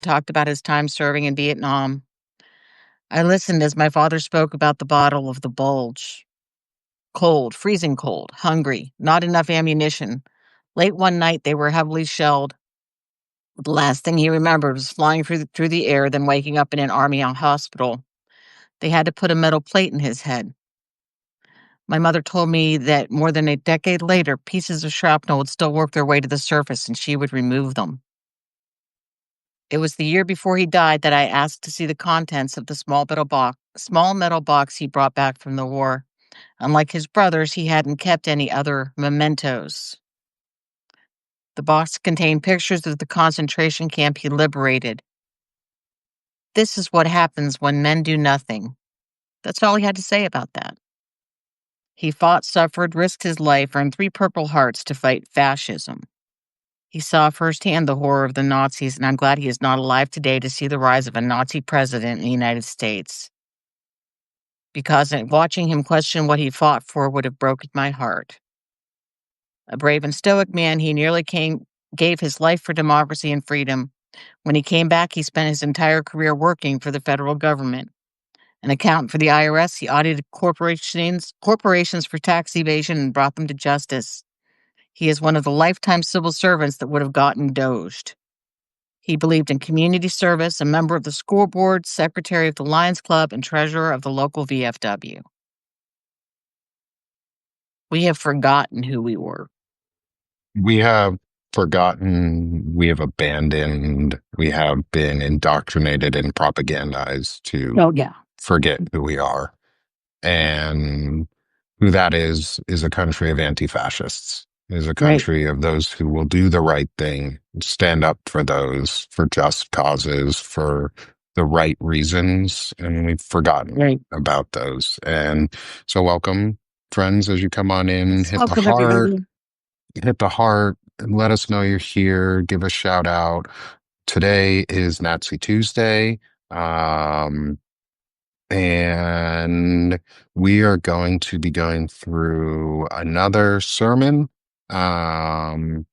talked about his time serving in Vietnam. I listened as my father spoke about the bottle of the bulge. Cold, freezing cold, hungry, not enough ammunition. Late one night, they were heavily shelled. The last thing he remembered was flying through the air, then waking up in an army hospital. They had to put a metal plate in his head. My mother told me that more than a decade later, pieces of shrapnel would still work their way to the surface and she would remove them. It was the year before he died that I asked to see the contents of the small metal box he brought back from the war. Unlike his brothers, he hadn't kept any other mementos. The box contained pictures of the concentration camp he liberated. This is what happens when men do nothing. That's all he had to say about that. He fought, suffered, risked his life, earned 3 Purple Hearts to fight fascism. He saw firsthand the horror of the Nazis, and I'm glad he is not alive today to see the rise of a Nazi president in the United States. Because watching him question what he fought for would have broken my heart. A brave and stoic man, he nearly gave his life for democracy and freedom. When he came back, he spent his entire career working for the federal government. An accountant for the IRS, he audited corporations for tax evasion and brought them to justice. He is one of the lifetime civil servants that would have gotten doged. He believed in community service, a member of the school board, secretary of the Lions Club, and treasurer of the local VFW. We have forgotten who we were. We have forgotten, we have abandoned, we have been indoctrinated and propagandized to forget who we are. And who that is a country of anti-fascists, is a country of those who will do the right thing, stand up for those, for just causes, for the right reasons. And we've forgotten about those. And so welcome, friends, as you come on in, hit the heart, and let us know you're here. Give a shout out. Today is Nat-C Tuesday. And we are going to be going through another sermon from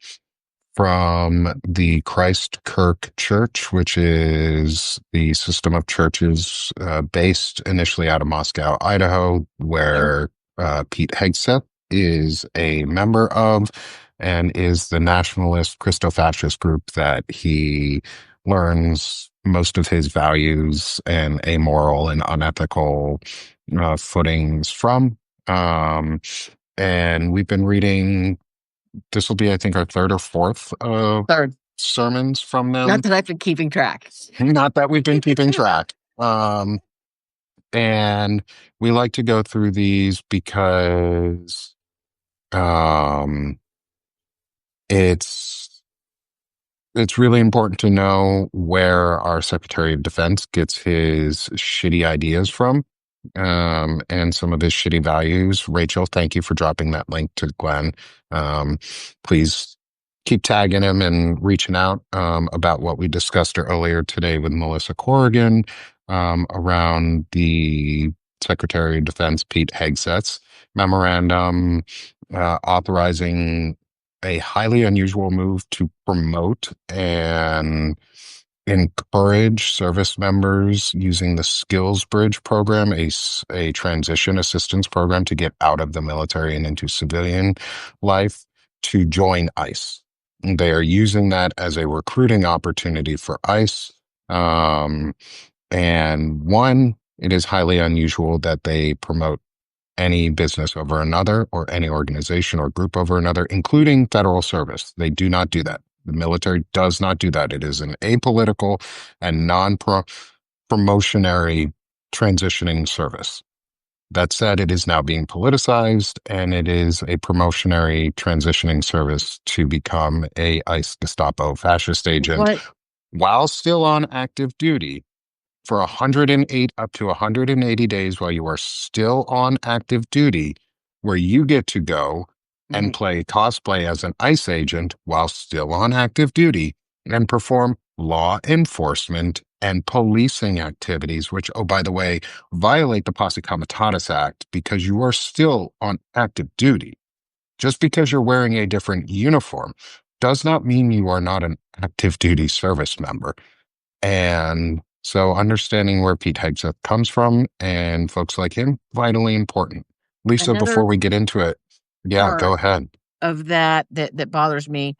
the Christ Kirk Church, which is the system of churches based initially out of Moscow, Idaho, where Pete Hegseth is a member of and is the nationalist Christo-fascist group that he learns most of his values and amoral and unethical footings from. And we've been reading, this will be, I think, our third or fourth sermons from them. Not that I've been keeping track. Not that we've been keeping track. And we like to go through these because it's really important to know where our Secretary of Defense gets his shitty ideas from, and some of his shitty values. Rachel, thank you for dropping that link to Glenn. Please keep tagging him and reaching out about what we discussed earlier today with Melissa Corrigan around the Secretary of Defense Pete Hegseth's memorandum authorizing a highly unusual move to promote and encourage service members using the Skills Bridge program, a transition assistance program to get out of the military and into civilian life, to join ICE. They are using that as a recruiting opportunity for ICE. And one, it is highly unusual that they promote any business over another or any organization or group over another, including federal service. They do not do that. The military does not do that. It is an apolitical and non-promotionary transitioning service. That said, it is now being politicized, and it is a promotionary transitioning service to become a ICE Gestapo fascist agent while still on active duty for 108 up to 180 days while you are still on active duty, where you get to go and play cosplay as an ICE agent while still on active duty and perform law enforcement and policing activities, which, oh, by the way, violate the Posse Comitatus Act because you are still on active duty. Just because you're wearing a different uniform does not mean you are not an active duty service member. And so understanding where Pete Hegseth comes from and folks like him, vitally important. Lisa, before Another we get into it, yeah, part go ahead. of that bothers me,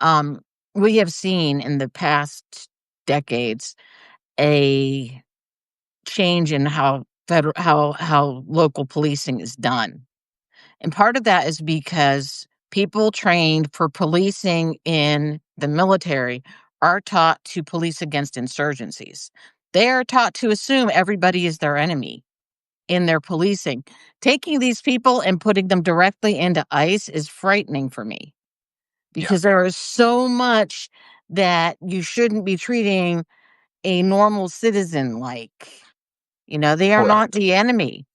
um, we have seen in the past decades a change in how how local policing is done. And part of that is because people trained for policing in the military are taught to police against insurgencies. They are taught to assume everybody is their enemy in their policing. Taking these people and putting them directly into ICE is frightening for me Yeah, because there is so much that you shouldn't be treating a normal citizen like. They are not correct. the enemy.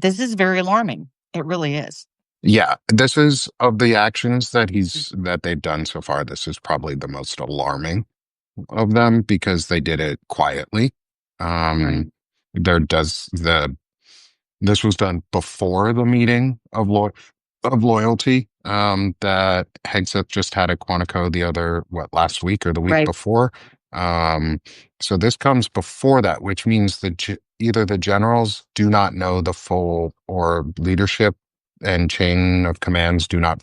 This is very alarming. It really is. Yeah, this is of the actions that they've done so far. This is probably the most alarming of them because they did it quietly. Right. Um, there does the This was done before the meeting of loyalty that Hegseth just had at Quantico last week or the week Right. before. Um, so this comes before that, which means either the generals do not know the full, or leadership and chain of commands do not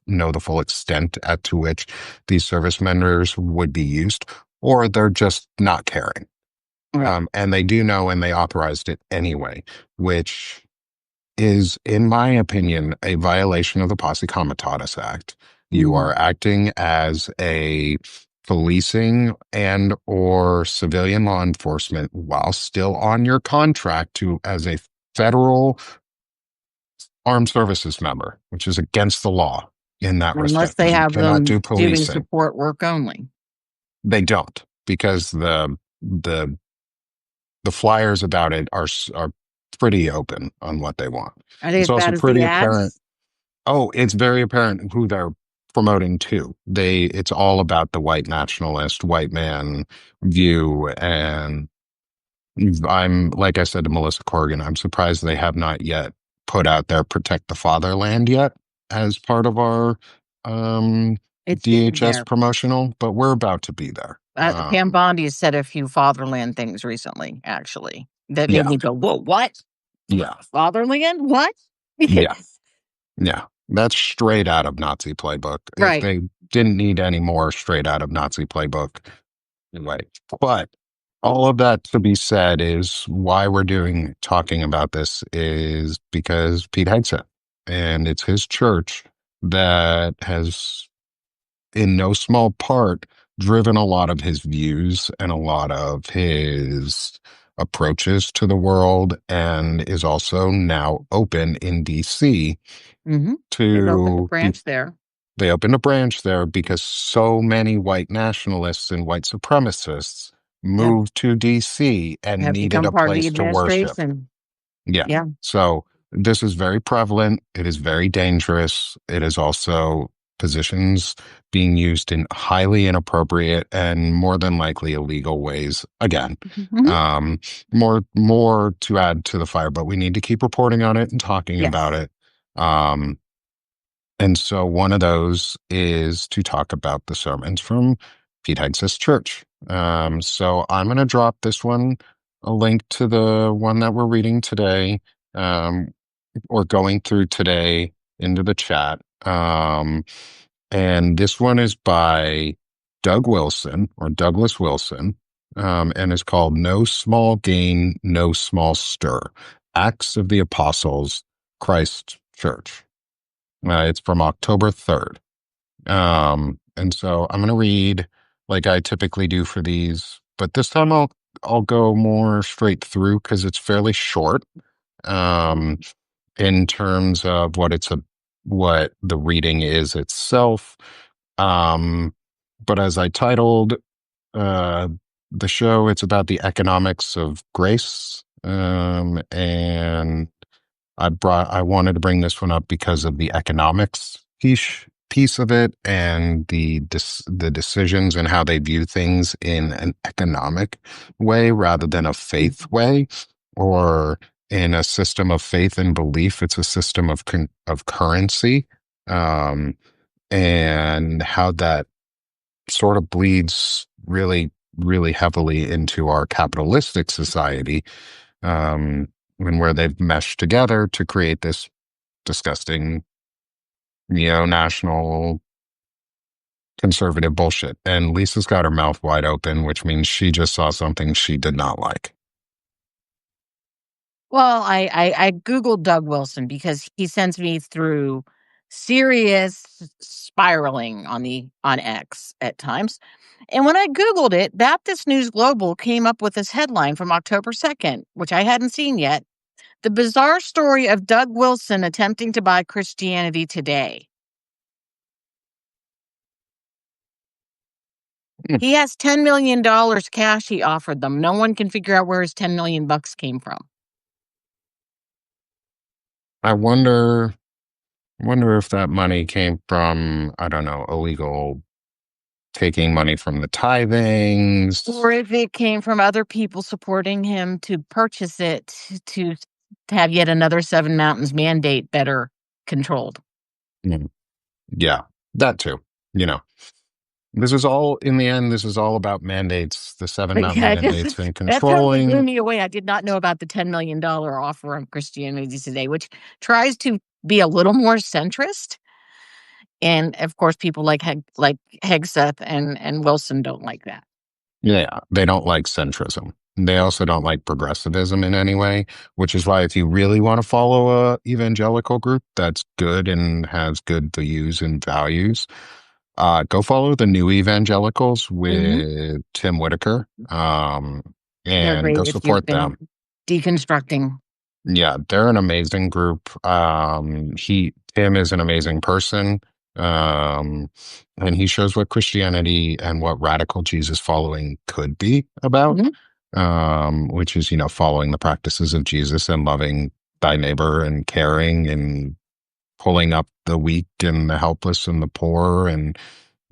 know the full extent at to which these service members would be used, or they're just not caring. Right. And they do know, and they authorized it anyway, which is, in my opinion, a violation of the Posse Comitatus Act. You Mhm. are acting as a policing and or civilian law enforcement while still on your contract to as a federal armed services member, which is against the law in that Unless respect, they because you have cannot do them doing policing. support work only. They don't, because the flyers about it are pretty open on what they want. Are they It's as also bad as the pretty apparent. ads? Oh, it's very apparent who they're promoting to. It's all about the white nationalist, white man view. And like I said to Melissa Corrigan, I'm surprised they have not yet put out their Protect the Fatherland yet as part of our um, It's getting DHS there. promotional, but we're about to be there. Pam Bondi has said a few fatherland things recently, actually, that made Yeah, me go, "Whoa, what? yeah, Fatherland? What?" yeah. Yeah, that's straight out of Nazi playbook. If Right. they didn't need any more straight out of Nazi playbook, anyway. But all of that to be said is why we're talking about this is because Pete Hegseth, and it's his church that has, in no small part, driven a lot of his views and a lot of his approaches to the world, and is also now open in DC Mhm. They've opened a to be branch there. they opened a branch there because so many white nationalists and white supremacists Have moved to DC and have needed become a part of the place to worship. administration. Yeah. Yeah. So this is very prevalent. It is very dangerous. It is also positions being used in highly inappropriate and more than likely illegal ways. Again, Mhm. um, more to add to the fire, but we need to keep reporting on it and talking about Yes. it. Um, and so one of those is to talk about the sermons from Pete Hegseth's church. So I'm going to drop a link to the one that we're reading today, um, or going through today, into the chat. And this one is by Doug Wilson, or Douglas Wilson, and is called No Small Gain, No Small Stir: Acts of the Apostles, Christ Church. It's from October 3rd. And so I'm going to read like I typically do for these, but this time I'll go more straight through because it's fairly short, um, in terms of what the reading is itself. Um, but as I titled uh, the show, it's about the economics of grace, and I wanted to bring this one up because of the economics piece of it, and the decisions and how they view things in an economic way rather than a faith way, or in a system of faith and belief. It's a system of currency, um, and how that sort of bleeds really, really heavily into our capitalistic society, um, and where they've meshed together to create this disgusting neo-national conservative bullshit. And Lisa's got her mouth wide open, which means she just saw something she did not like. Well, I Googled Doug Wilson because he sends me through serious spiraling on X at times. And when I Googled it, Baptist News Global came up with this headline from October 2nd, which I hadn't seen yet. The bizarre story of Doug Wilson attempting to buy Christianity Today. Hmm. He has $10 million cash he offered them. No one can figure out where his 10 million bucks came from. I wonder if that money came from, I don't know, illegal taking money from the tithings. Or if it came from other people supporting him to purchase it to have yet another Seven Mountains mandate better controlled. Mm, yeah, that too. You know, this is all, in the end, this is all about mandates, the Seven But Mountain yeah, mandates and that totally blew controlling. me away. I did not know about the $10 million offer of Christianity Today, which tries to be a little more centrist. And of course, people like Hegseth and Wilson don't like that. Yeah, they don't like centrism. They also don't like progressivism in any way, which is why if you really want to follow a evangelical group that's good and has good views and values, go follow the New Evangelicals Mhm. with Tim Whitaker, They're and great go if you've support been them. deconstructing. Yeah, they're an amazing group. Tim is an amazing person. Um, and he shows what Christianity and what radical Jesus following could be about, Mhm. which is, following the practices of Jesus and loving thy neighbor and caring and pulling up the weak and the helpless and the poor and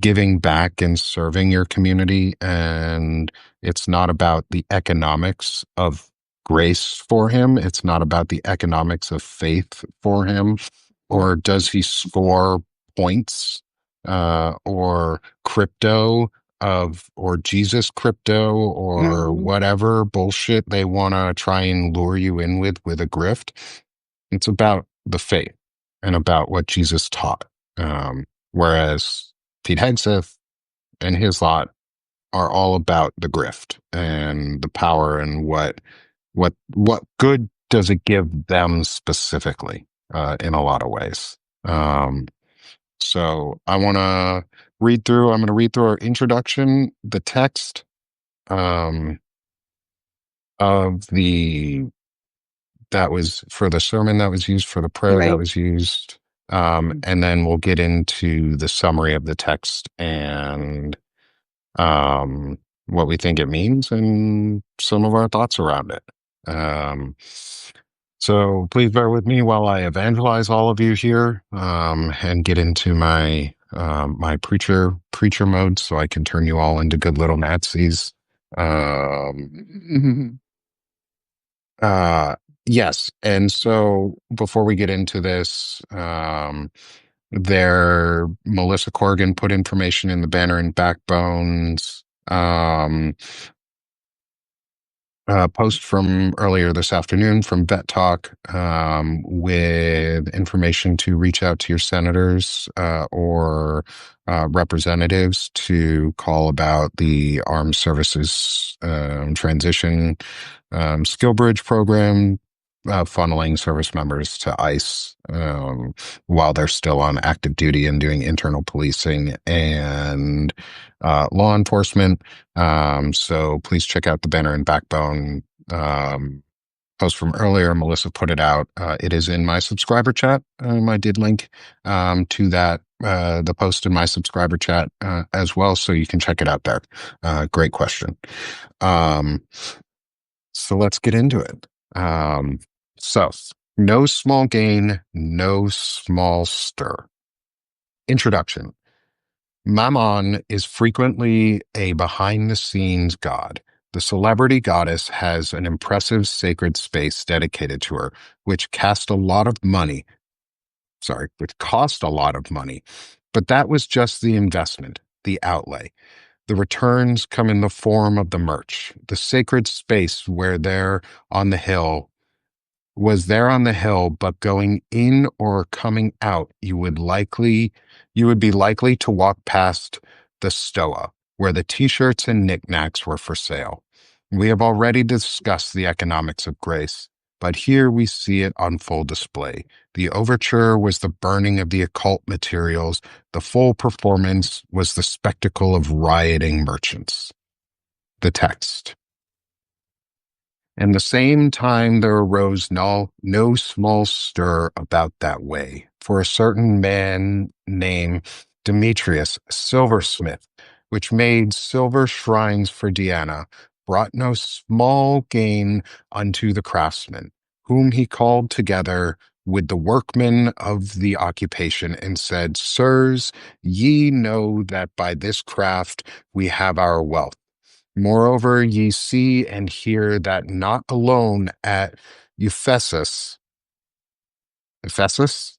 giving back and serving your community. And it's not about the economics of grace for him. It's not about the economics of faith for him. Or does he score points or crypto or Jesus crypto or Mhm. whatever bullshit they want to try and lure you in with a grift? It's about the faith and about what Jesus taught. Whereas Pete Hegseth and his lot are all about the grift and the power and what good does it give them specifically in a lot of ways. Um, so I'm going to read through our introduction, the text um, of the that was for the sermon that was used for the prayer that Right. was used. And then we'll get into the summary of the text and um, what we think it means and some of our thoughts around it. Um, so please bear with me while I evangelize all of you here and get into my preacher mode so I can turn you all into good little Nazis. Um, Mhm. uh, yes, and so before we get into this, Melissa Corrigan put information in the Banner and Backbones post from earlier this afternoon from Vet Talk with information to reach out to your senators or representatives to call about the Armed Services Transition Skill Bridge program, funneling service members to ICE while they're still on active duty and doing internal policing and law enforcement. So please check out the Banner and Backbone post from earlier. Melissa put it out. It is in my subscriber chat. I did link to that, the post in my subscriber chat as well, so you can check it out there. Great question. Um, so let's get into it. So, no small gain, no small stir. Introduction. Mammon is frequently a behind the scenes god. The celebrity goddess has an impressive sacred space dedicated to her, which which cost a lot of money, but that was just the investment. the outlay. The returns come in the form of the merch, the sacred space where there on the hill was there on the hill, but going in or coming out, you would be likely to walk past the Stoa, where the t-shirts and knickknacks were for sale. We have already discussed the economics of grace, but here we see it on full display. The overture was the burning of the occult materials. The full performance was the spectacle of rioting merchants. The text. And the same time there arose no small stir about that way. For a certain man named Demetrius, silversmith, which made silver shrines for Diana, brought no small gain unto the craftsmen, whom he called together with the workmen of the occupation, and said, Sirs, ye know that by this craft we have our wealth. Moreover, ye see and hear that not alone at Ephesus, Ephesus,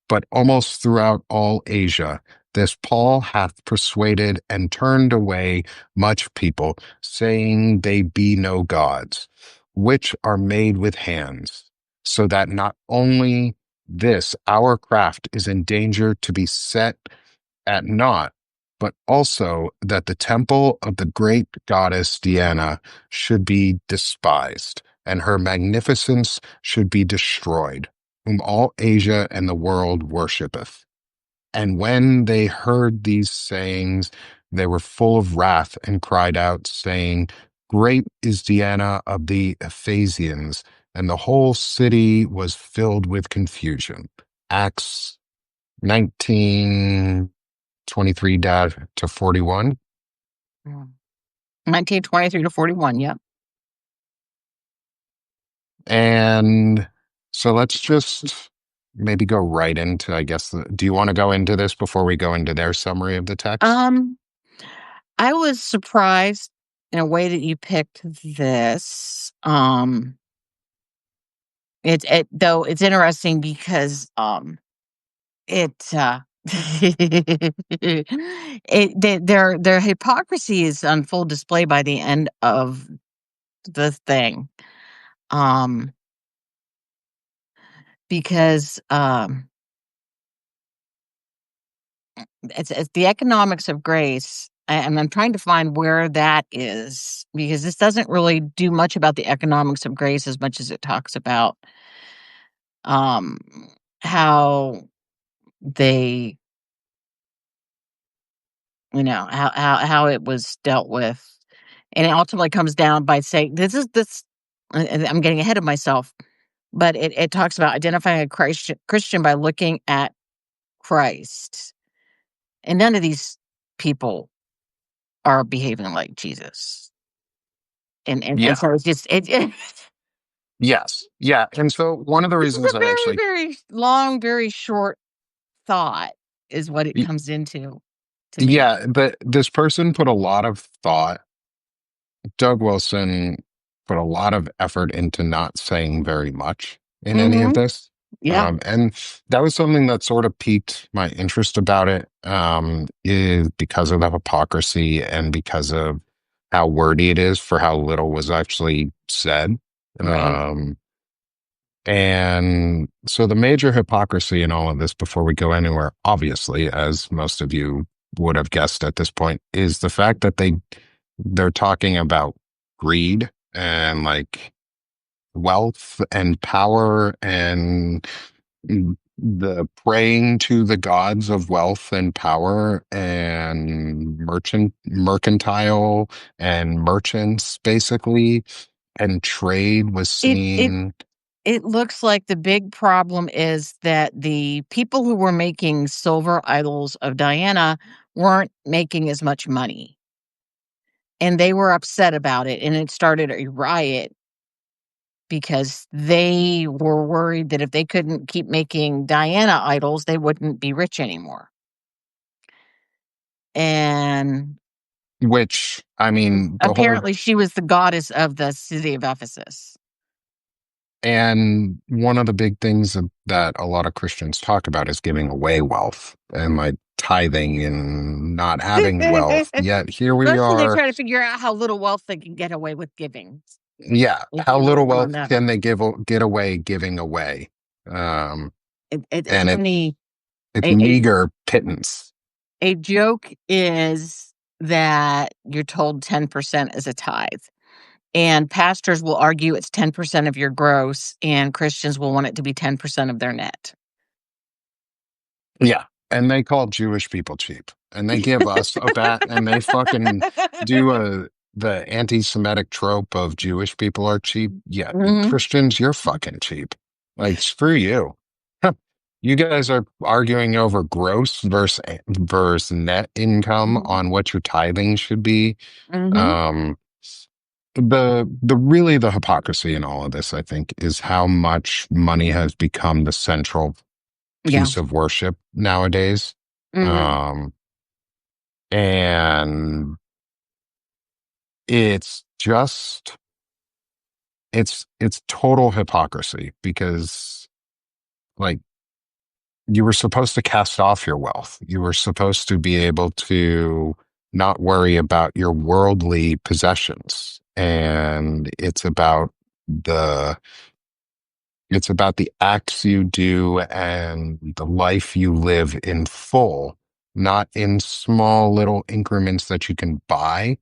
but almost throughout all Asia, this Paul hath persuaded and turned away much people, saying they be no gods, which are made with hands, so that not only this our craft is in danger to be set at naught, but also that the temple of the great goddess Diana should be despised, and her magnificence should be destroyed, whom all Asia and the world worshipeth. And when they heard these sayings, they were full of wrath and cried out, saying, Great is Diana of the Ephesians, and the whole city was filled with confusion. Acts 19:23 to 41. Mm. 1923 to 41. Yep. And so let's just maybe go right into, I guess, do you want to go into this before we go into their summary of the text? Um, I was surprised in a way that you picked this. Though it's interesting because it their hypocrisy is on full display by the end of the thing. Um, because it's the economics of grace, and I'm trying to find where that is because this doesn't really do much about the economics of grace as much as it talks about um how they how it was dealt with, and it ultimately comes down by saying this and I'm getting ahead of myself, but it talks about identifying a Christian by looking at Christ, and none of these people are behaving like Jesus. And Yeah. so it's just Yes. Yeah. And so one of the this is reasons a I very, actually, very long, very short thought is what it y- comes into to me. yeah, but this person put a lot of thought. Doug Wilson put a lot of effort into not saying very much in any of Mhm. this. Yeah, And that was something that sort of piqued my interest about it, is because of the hypocrisy and because of how wordy it is for how little was actually said. right. Um, and so the major hypocrisy in all of this, before we go anywhere, obviously, as most of you would have guessed at this point, is the fact that they're talking about greed and like wealth and power and the praying to the gods of wealth and power and mercantile and merchants basically, and trade was It it seen. it looks like the big problem is that the people who were making silver idols of Diana weren't making as much money, and they were upset about it, and it started a riot because they were worried that if they couldn't keep making Diana idols, they wouldn't be rich anymore. And Which, I mean, the whole, apparently she was the goddess of the city of Ephesus. And one of the big things that a lot of Christians talk about is giving away wealth and like tithing and not having wealth. Yet here we Especially they are. try to figure out how little wealth they can get away with giving. Yeah. If How you really little want to wealth know. can they get away giving away? Um, It's and funny. it's A, a, meager pittance. a joke is that you're told 10% is a tithe. And pastors will argue it's 10% of your gross, and Christians will want it to be 10% of their net. Yeah. And they call Jewish people cheap. And they give us a bat and they fucking do the anti-Semitic trope of Jewish people are cheap. Yeah, Mhm. Christians, you're fucking cheap. Like, screw you. Huh. You guys are arguing over gross versus net income on what your tithing should be. Mhm. Um, the hypocrisy in all of this, I think, is how much money has become the central Yeah. piece of worship nowadays. Mhm. Um, and it's just it's total hypocrisy because like you were supposed to cast off your wealth. You were supposed to be able to not worry about your worldly possessions. And the it's about the acts you do and the life you live in full, not in small little increments that you can buy.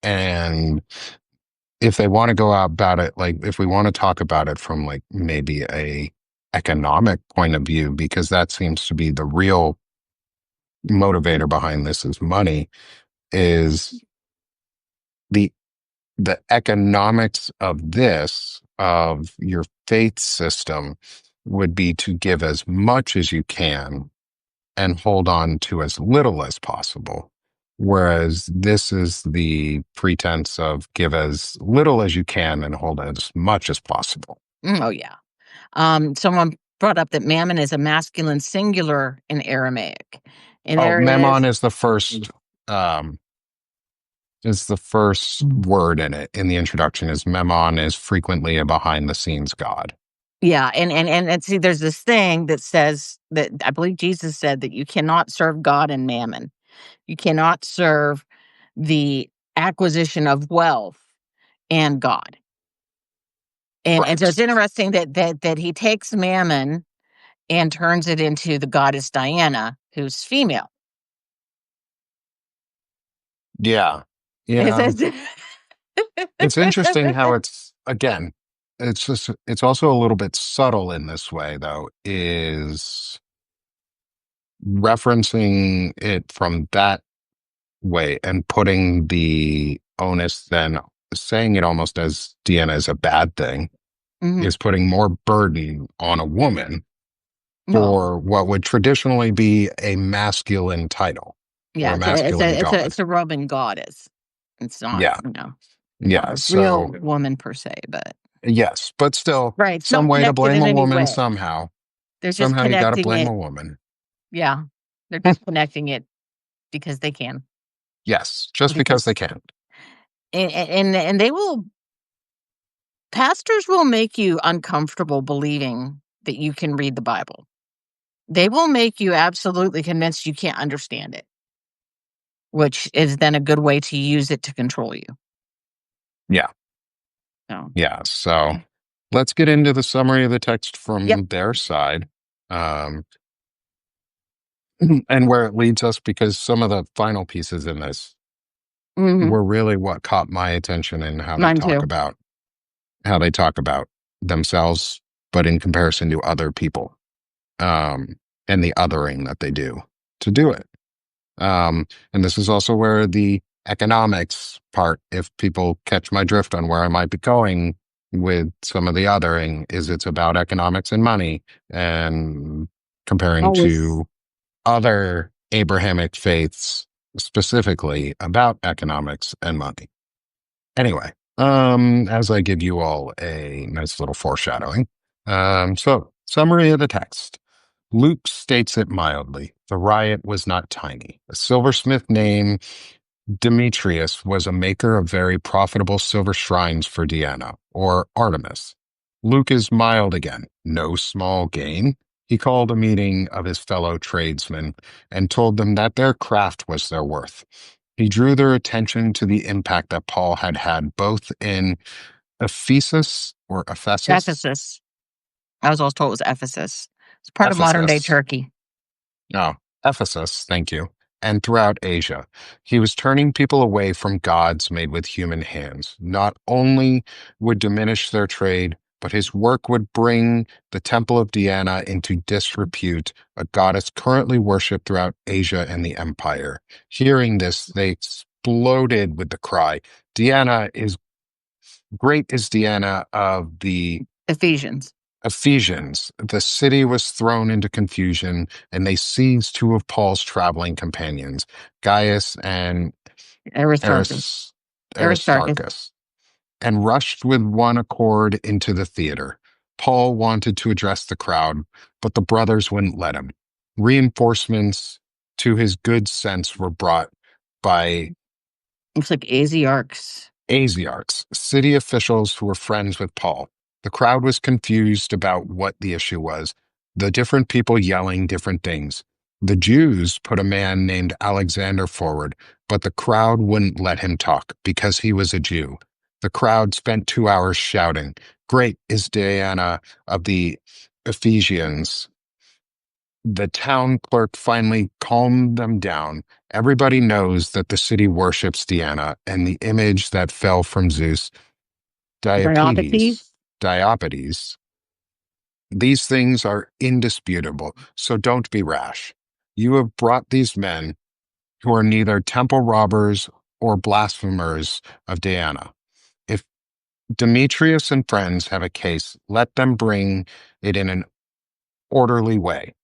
And if they want to go out about it, like if we want to talk about it from like maybe a economic point of view, because that seems to be the real motivator behind this is money, is the the economics of this, of your faith system, would be to give as much as you can and hold on to as little as possible. Whereas this is the pretense of give as little as you can and hold as much as possible. Oh, yeah. Someone brought up that mammon is a masculine singular in Aramaic, and Oh, there memon is um is the first word in it in the introduction is memon is frequently a behind the scenes god. yeah, and see, there's this thing that says that I believe Jesus said that you cannot serve God and mammon. You cannot serve the acquisition of wealth and God. And so Right. it's interesting that he takes mammon and turns it into the goddess Diana, who's female. Yeah. Is Yeah. it? It's interesting how it's again, it's also a little bit subtle in this way though, is referencing it from that way and putting the onus then saying it almost as Deanna is a bad thing Mhm. is putting more burden on a woman Well, for what would traditionally be a masculine title or yeah, a masculine god. it's a Roman goddess. It's not, Yeah. not Yeah. a real So woman per se, but yes, but still right, it's some not way to connected blame in a any woman way. somehow. They're just Somehow you got to connecting blame a it. woman. Yeah, they're just connecting it because they can. Yes, just because they Because can. and they will pastors will make you uncomfortable believing that you can read the Bible. They will make you absolutely convinced you can't understand it, which is then a good way to use it to control you. Yeah. So, Yeah. So let's get into the summary of the text yep. from their side, um, and where it leads us, because some of the final pieces in this Mhm. were really what caught my attention in Mine too. how they talk about themselves, but in comparison to other people, um, and the othering that they do to do it. And this is also where the economics part, if people catch my drift on where I might be going with some of the othering, is it's about economics and money and comparing Always. to other Abrahamic faiths specifically about economics and money. Anyway, as I give you all a nice little foreshadowing. So summary of the text. Luke states it mildly. The riot was not tiny. A silversmith named Demetrius was a maker of very profitable silver shrines for Diana, or Artemis. Luke is mild again. No small gain. He called a meeting of his fellow tradesmen and told them that their craft was their worth. He drew their attention to the impact that Paul had had both in Ephesus. Ephesus. I was always told it was Ephesus. It's part of modern day Ephesus. Turkey. Oh, Ephesus, thank you. And throughout Asia. He was turning people away from gods made with human hands. Not only would diminish their trade, but his work would bring the temple of Diana into disrepute, a goddess currently worshipped throughout Asia and the empire. Hearing this, they exploded with the cry, Diana is Diana of the Ephesians. Ephesians. The city was thrown into confusion, and they seized two of Paul's traveling companions, Gaius and Aristarchus. Aris- Aristarchus. Aristarchus, and rushed with one accord into the theater. Paul wanted to address the crowd, but the brothers wouldn't let him. Reinforcements to his good sense were brought by Looks like Asiarchs. Asiarchs, city officials who were friends with Paul. The crowd was confused about what the issue was, the different people yelling different things. The Jews put a man named Alexander forward, but the crowd wouldn't let him talk because he was a Jew. The crowd spent 2 hours shouting, Great is Diana of the Ephesians. The town clerk finally calmed them down. Everybody knows that the city worships Diana and the image that fell from Zeus, Diophanes. Diopetes. Diopetes. These things are indisputable, so don't be rash. You have brought these men who are neither temple robbers or blasphemers of Diana. If Demetrius and friends have a case, let them bring it in an orderly way.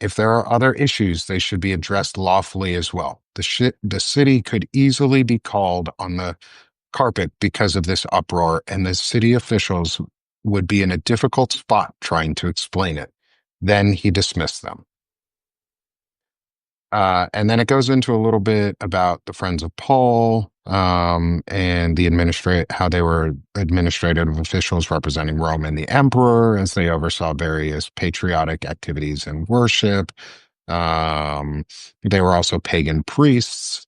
If there are other issues, they should be addressed lawfully as well. The city could easily be called on the carpet because of this uproar, and the city officials would be in a difficult spot trying to explain it. Then he dismissed them. And then it goes into a little bit about the Friends of Paul and how they were administrative officials representing Rome and the emperor as they oversaw various patriotic activities and worship. They were also pagan priests.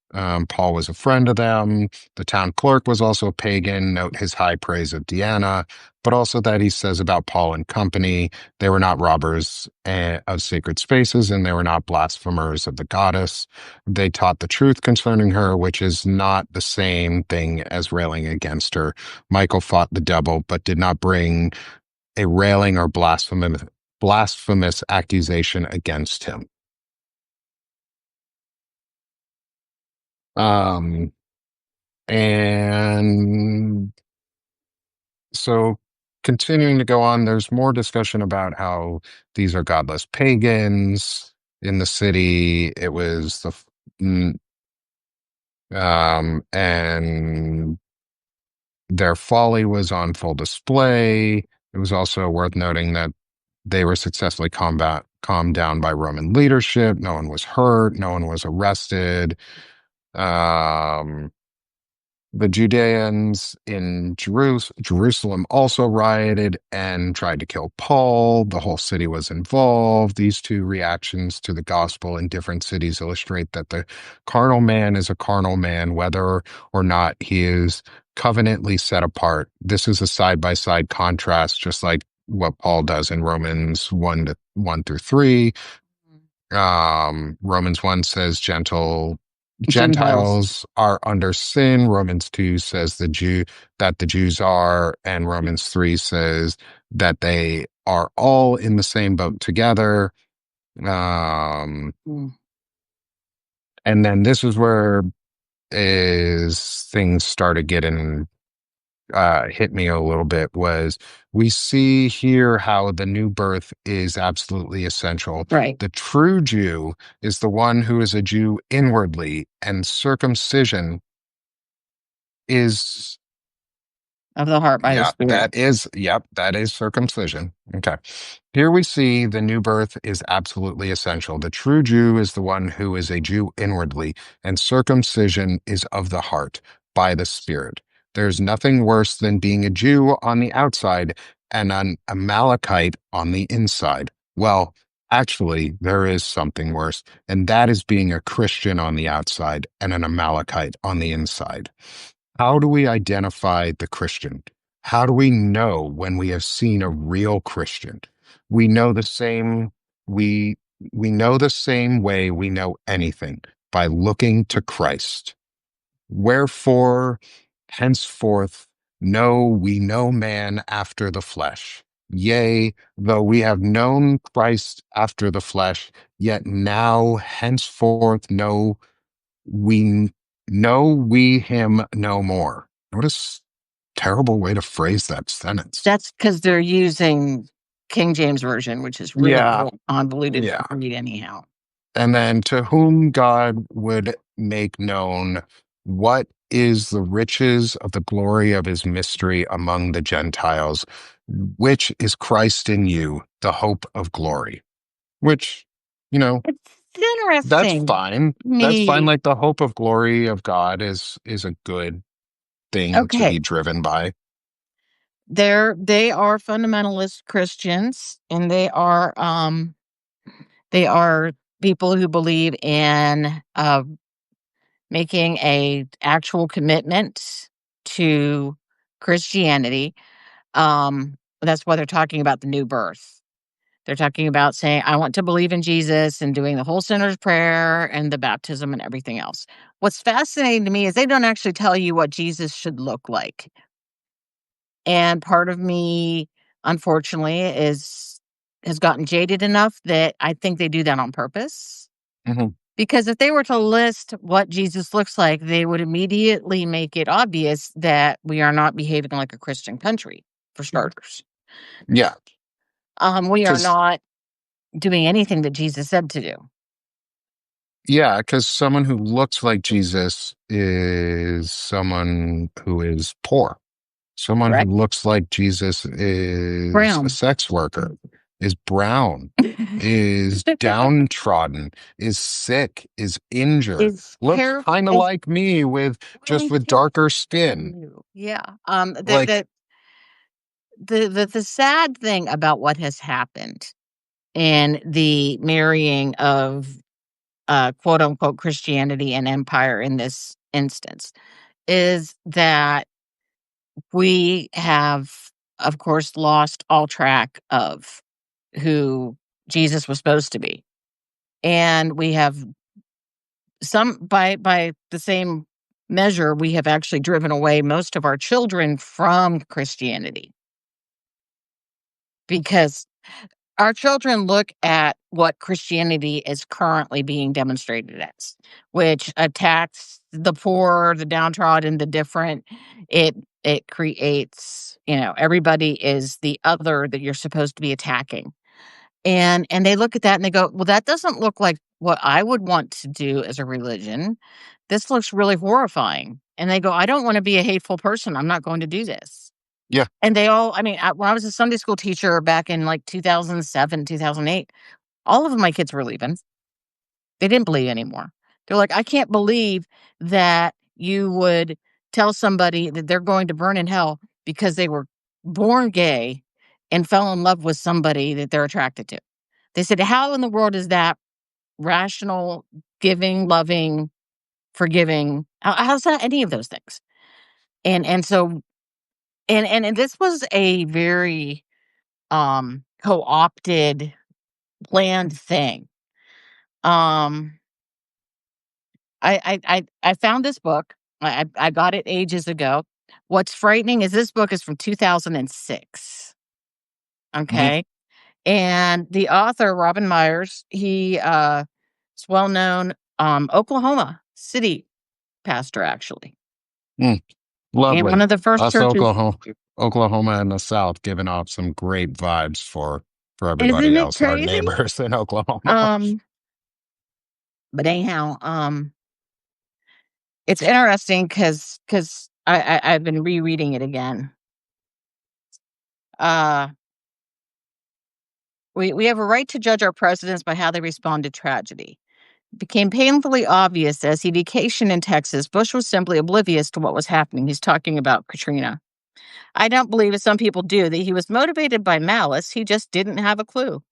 Paul was a friend of them. The town clerk was also pagan. Note his high praise of Diana, but also that he says about Paul and company, they were not robbers of sacred spaces, and they were not blasphemers of the goddess. They taught the truth concerning her, which is not the same thing as railing against her. Michael fought the devil, but did not bring a railing or blasphemous accusation against him. Um, and so continuing to go on, there's more discussion about how these are godless pagans in the city. It was and their folly was on full display. It was also worth noting that they were successfully calmed down by Roman leadership. No one was hurt. No one was arrested. Um, The Judeans in Jerusalem also rioted and tried to kill Paul. The whole city was involved. These two reactions to the gospel in different cities illustrate that the carnal man is a carnal man, whether or not he is covenantly set apart. This is a side-by-side contrast, just like what Paul does in Romans 1 through 3. Romans 1 says Gentiles. Gentiles are under sin. Romans 2 says that the Jews are, and Romans 3 says that they are all in the same boat together. Mm. And then this is where things started getting hit me a little bit, was we see here how the new birth is absolutely essential. Right. The true Jew is the one who is a Jew inwardly, and circumcision is Of the heart by the Spirit. that is circumcision. Okay. Here we see the new birth is absolutely essential. The true Jew is the one who is a Jew inwardly, and circumcision is of the heart by the Spirit. There's nothing worse than being a Jew on the outside and an Amalekite on the inside. Well, actually, there is something worse, and that is being a Christian on the outside and an Amalekite on the inside. How do we identify the Christian? How do we know when we have seen a real Christian? We know the same we we know the same way we know anything, by looking to Christ. Wherefore, henceforth, know we no man after the flesh. Yea, though we have known Christ after the flesh, yet now henceforth we know we him no more. What a terrible way to phrase that sentence. That's because they're using King James Version, which is really Yeah, convoluted yeah. to read anyhow. And then to whom God would make known what is the riches of the glory of his mystery among the Gentiles, which is Christ in you, the hope of glory. Which, you know, It's that's interesting. fine. That's fine. Me. Like the hope of glory of God is a good thing to Okay. be driven by. They are fundamentalist Christians, and they are people who believe in making a actual commitment to Christianity. That's why they're talking about the new birth. They're talking about saying, I want to believe in Jesus and doing the whole sinner's prayer and the baptism and everything else. What's fascinating to me is they don't actually tell you what Jesus should look like. And part of me, unfortunately, has gotten jaded enough that I think they do that on purpose. Mhm. Because if they were to list what Jesus looks like, they would immediately make it obvious that we are not behaving like a Christian country, for starters. Yeah, We are because not doing anything that Jesus said to do. someone who looks like Jesus is someone who is poor. Someone who Correct? looks like Jesus is a Brown. sex worker, is brown, is downtrodden, is sick, is injured, is looks care kind of is like me with just really with terrible. darker skin. Yeah. Like, The sad thing about what has happened in the marrying of quote unquote Christianity and empire in this instance is that we have, of course, lost all track of who Jesus was supposed to be. And we have by the same measure, we have actually driven away most of our children from Christianity because our children look at what Christianity is currently being demonstrated as, which attacks the poor, the downtrodden, the different. It creates, everybody is the other that you're supposed to be attacking. And they look at that and they go, "Well, that doesn't look like what I would want to do as a religion. This looks really horrifying." And they go, "I don't want to be a hateful person. I'm not going to do this." yeah, And they all, I mean, when I was a Sunday school teacher back in like 2007, 2008, all of my kids were leaving. They didn't believe anymore. They're like, "I can't believe that you would tell somebody that they're going to burn in hell because they were born gay and fell in love with somebody that they're attracted to." They said, "How in the world is that rational, giving, loving, forgiving? How's that any of those things?" And so and this was a very co-opted, planned thing. Um I found this book. I got it ages ago. What's frightening is this book is from 2006. mhm, Okay. And the author, Robin Myers, he is well known Oklahoma City pastor, actually. mm, And one lovely. of the first Us churches. Oklahoma in the South, giving off some great vibes for everybody Isn't it else, our crazy? neighbors in Oklahoma. Um, but anyhow, it's interesting because I've been rereading it again. Uh we have a right to judge our presidents by how they respond to tragedy. It became painfully obvious as he vacationed in Texas, Bush was simply oblivious to what was happening. He's talking about Katrina. I don't believe, as some people do, that he was motivated by malice. He just didn't have a clue.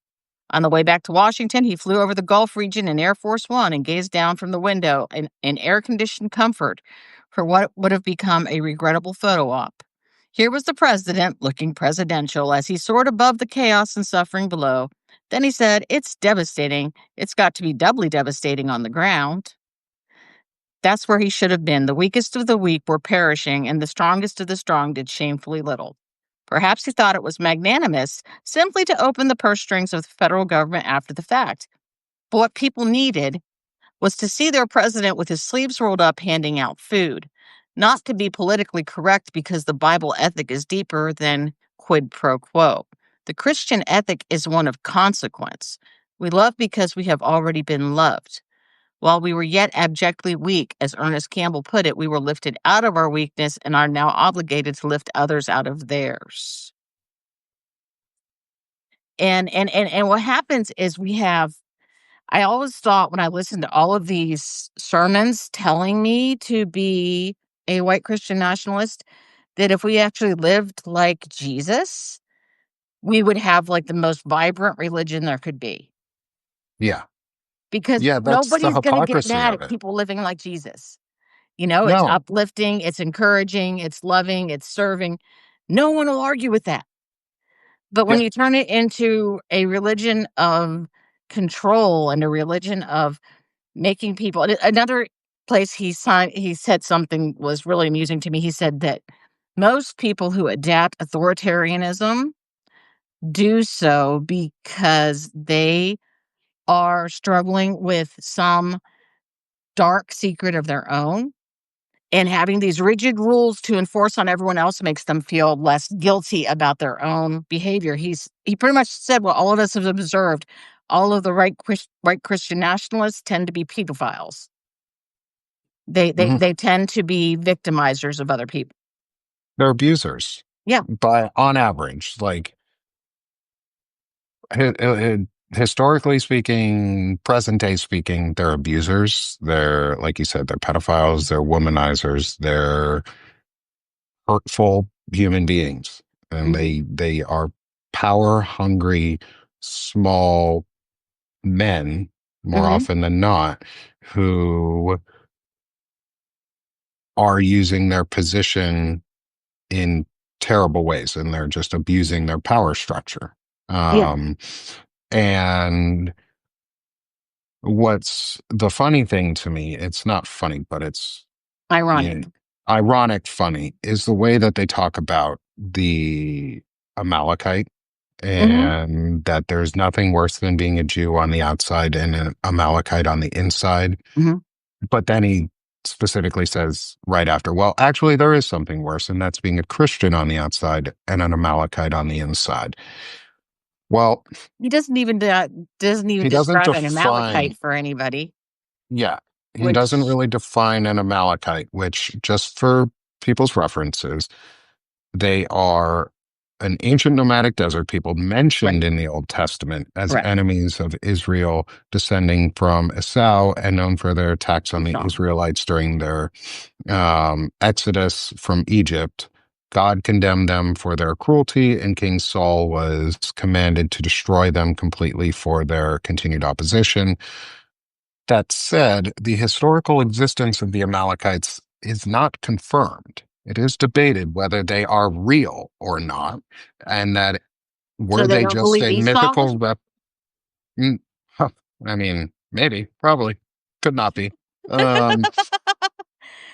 On the way back to Washington, he flew over the Gulf region in Air Force One and gazed down from the window in air conditioned comfort for what would have become a regrettable photo op. Here was the president looking presidential as he soared above the chaos and suffering below. Then he said, "It's devastating. It's got to be doubly devastating on the ground." That's where he should have been. The weakest of the weak were perishing, and the strongest of the strong did shamefully little. Perhaps he thought it was magnanimous simply to open the purse strings of the federal government after the fact. But what people needed was to see their president with his sleeves rolled up handing out food, not to be politically correct because the Bible ethic is deeper than quid pro quo. The Christian ethic is one of consequence. We love because we have already been loved. While we were yet abjectly weak, as Ernest Campbell put it, we were lifted out of our weakness and are now obligated to lift others out of theirs. And what happens is I always thought when I listened to all of these sermons telling me to be a white Christian nationalist, that if we actually lived like Jesus, we would have like the most vibrant religion there could be. Yeah. Because Yeah, that's the nobody's going to get hypocrisy mad of at it. people living like Jesus. It's No. uplifting, it's encouraging, it's loving, it's serving. No one will argue with that. But when Yeah. you turn it into a religion of control and a religion of making people, another place he said something was really amusing to me. He said that most people who adapt authoritarianism do so because they are struggling with some dark secret of their own. And having these rigid rules to enforce on everyone else makes them feel less guilty about their own behavior. He pretty much said what all of us have observed. All of the right Christian nationalists tend to be pedophiles. They they Mhm. they tend to be victimizers of other people. They're abusers, Yeah. by on average. Like historically speaking, present day speaking, they're abusers. They're, like you said, they're pedophiles. They're womanizers. They're hurtful human beings, and Mhm. they are power hungry, small men more Mhm. often than not who are using their position in terrible ways, and they're just abusing their power structure. Yeah. Um, and what's the funny thing to me, it's not funny, but it's, you know, Ironic. ironic funny, is the way that they talk about the Amalekite, Mhm. and that there's nothing worse than being a Jew on the outside and an Amalekite on the inside. Mhm. But then he specifically says right after, well, actually, there is something worse, and that's being a Christian on the outside and an Amalekite on the inside. Well, He doesn't even he doesn't describe an Amalekite define, for anybody, yeah, he doesn't which really define an Amalekite, which, just for people's references, they are an ancient nomadic desert people right, mentioned in the Old Testament as correct. enemies of Israel, descending from Esau, and known for their attacks on the Esau. Israelites during their exodus from Egypt. God condemned them for their cruelty, and King Saul was commanded to destroy them completely for their continued opposition. That said, the historical existence of the Amalekites is not confirmed. It is debated whether they are real or not, and that So were they they don't just believe a Esau was, mythical mm, huh, I mean, maybe, probably, could not be. Um,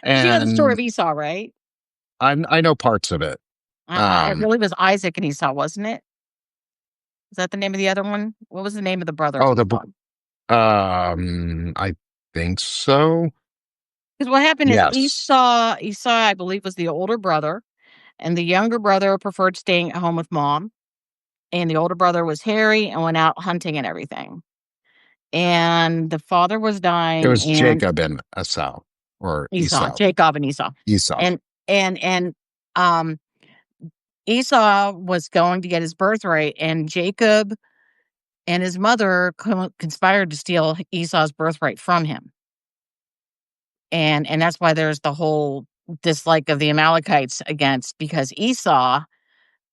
but you know the story and of Esau, right? I know parts of it. I Um, believe it was Isaac and Esau, wasn't it? Is that the name of the other one? What was the name of the brother of oh, Esau? I think so. Because what happened is Yes, Esau, I believe, was the older brother, and the younger brother preferred staying at home with mom, and the older brother was hairy and went out hunting and everything. And the father was it dying, was and Jacob and Esau, or Esau, Esau, Jacob and Esau, Esau. and um, Esau was going to get his birthright, and Jacob and his mother conspired to steal Esau's birthright from him. And that's why there's the whole dislike of the Amalekites against because Esau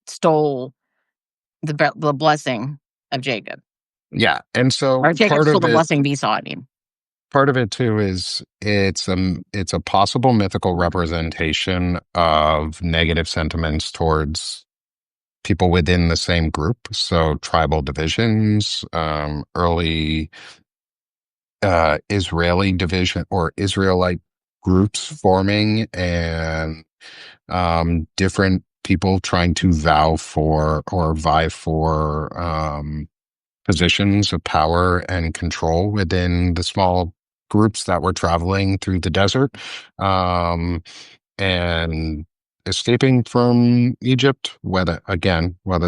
stole the blessing of Jacob. Yeah. And so Or Jacob stole the blessing of Esau, I mean. part of it too is it's a possible mythical representation of negative sentiments towards people within the same group. So tribal divisions, early Israeli division or Israelite groups forming, and different people trying to vow for or vie for positions of power and control within the small groups that were traveling through the desert, and escaping from Egypt. Whether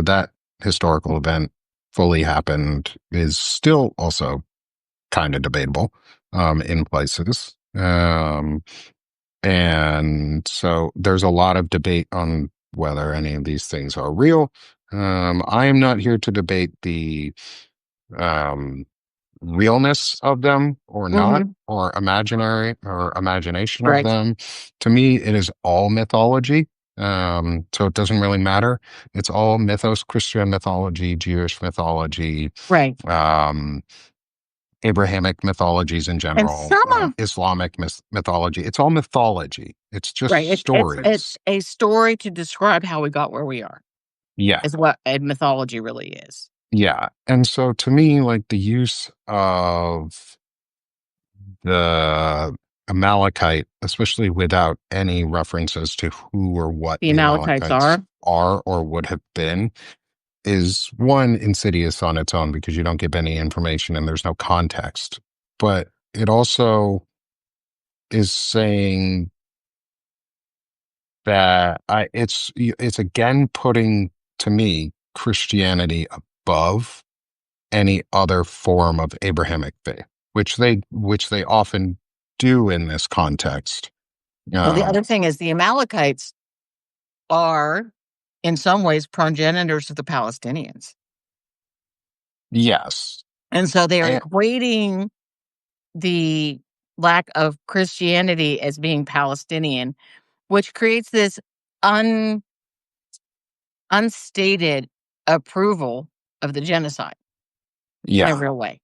that historical event fully happened is still also kind of debatable in places. And so there's a lot of debate on whether any of these things are real. I am not here to debate the um, realness of them or not, Mhm. or imaginary or imagination of Right. them. To me, it is all mythology. So it doesn't really matter. It's all mythos, Christian mythology, Jewish mythology, Right. um, Abrahamic mythologies in And general, some of Islamic mythology. It's all mythology. It's just right, it's stories. a story to describe how we got where we are, Yeah. is what a mythology really is. Yeah. And so to me, like the use of the Amalekite, especially without any references to who or what The the Amalekites Amalekites are. are or would have been, is one, insidious on its own because you don't give any information and there's no context. But it also is saying that it's again putting, to me, Christianity above any other form of Abrahamic faith, which they often do in this context. Well, the Um, other thing is the Amalekites are, in some ways, progenitors of the Palestinians. yes, And so they are and equating the lack of Christianity as being Palestinian, which creates this un unstated approval of the genocide in a yeah, real way.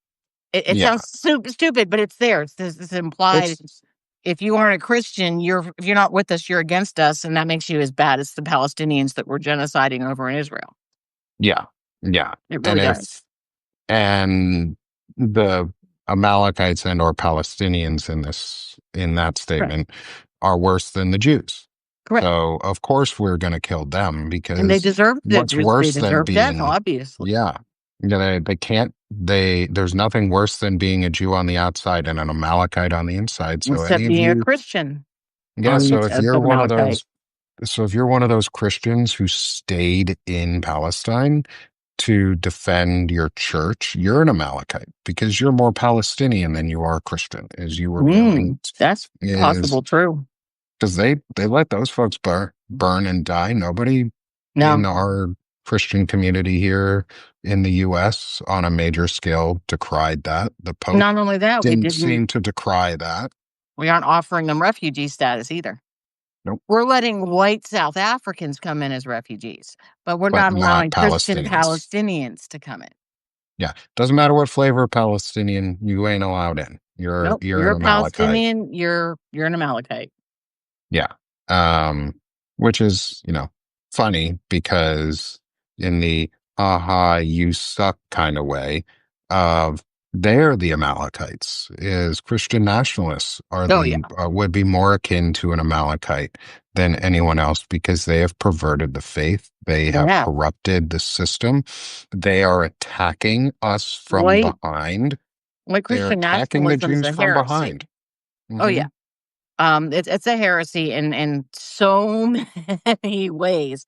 It yeah. sounds stupid, but it's there. It's this implied, It's if you aren't a Christian, if you're not with us, you're against us, and that makes you as bad as the Palestinians that were genociding over in Israel. yeah, yeah, It and really if does. and the Amalekites and or Palestinians in that Correct. statement are worse than the Jews. Correct. So of course we're going to kill them And they because deserve what's they worse than deserve death, being, obviously. yeah, they can't, there's nothing worse than being a Jew on the outside and an Amalekite on the inside. So Except any of being a you, Christian yeah, on the so if you're of one of Amalekite. those, so if you're one of those Christians who stayed in Palestine to defend your church, you're an Amalekite because you're more Palestinian than you are Christian, as you were willing, That's is possible true. because they let those folks burn and die. Nobody in No, our Christian community here in the U.S. on a major scale decried that. The Pope not only that, didn't seem to decry that. we aren't offering them refugee status either. Nope, We're letting white South Africans come in as refugees, but we're but not not allowing Christian Palestinians. Palestinians to come in. Yeah, doesn't matter what flavor Palestinian you ain't allowed in. Nope, You're you're an a Amalekite. Palestinian, you're an Amalekite. Yeah. Um, which is, funny because in the aha, you suck kind of way of they're the Amalekites, is Christian nationalists are Oh, yeah. would be more akin to an Amalekite than anyone else because they have perverted the faith. They They have have. corrupted the system. They are attacking us from White behind. white They're Christian attacking the nationalism is Jews a from heresy. behind. Oh, Hmm. yeah. It's a heresy in so many ways.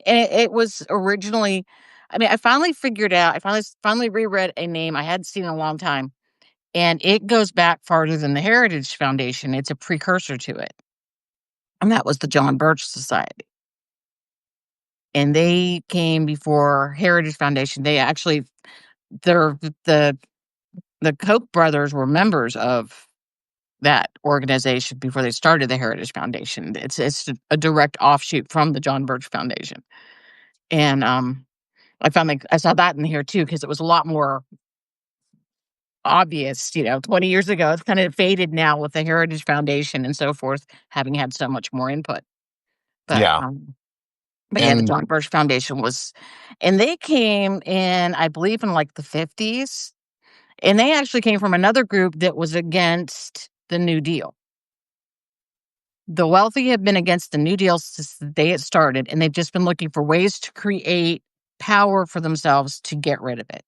And it was originally, I mean, I finally figured out, I finally reread a name I hadn't seen in a long time, and it goes back farther than the Heritage Foundation. It's a precursor to it, and that was the John Birch Society. And they came before Heritage Foundation. They actually, they're the Koch brothers were members of that organization before they started the Heritage Foundation. It's a direct offshoot from the John Birch Foundation. And I found like I saw that in here too because it was a lot more obvious, 20 years ago. It's kind of faded now with the Heritage Foundation and so forth, having had so much more input. But Yeah. yeah, the And John Birch Foundation and they came in, I believe, in like the 50s. And they actually came from another group that was against the New Deal. The wealthy have been against the New Deal since the day it started, and they've just been looking for ways to create power for themselves to get rid of it.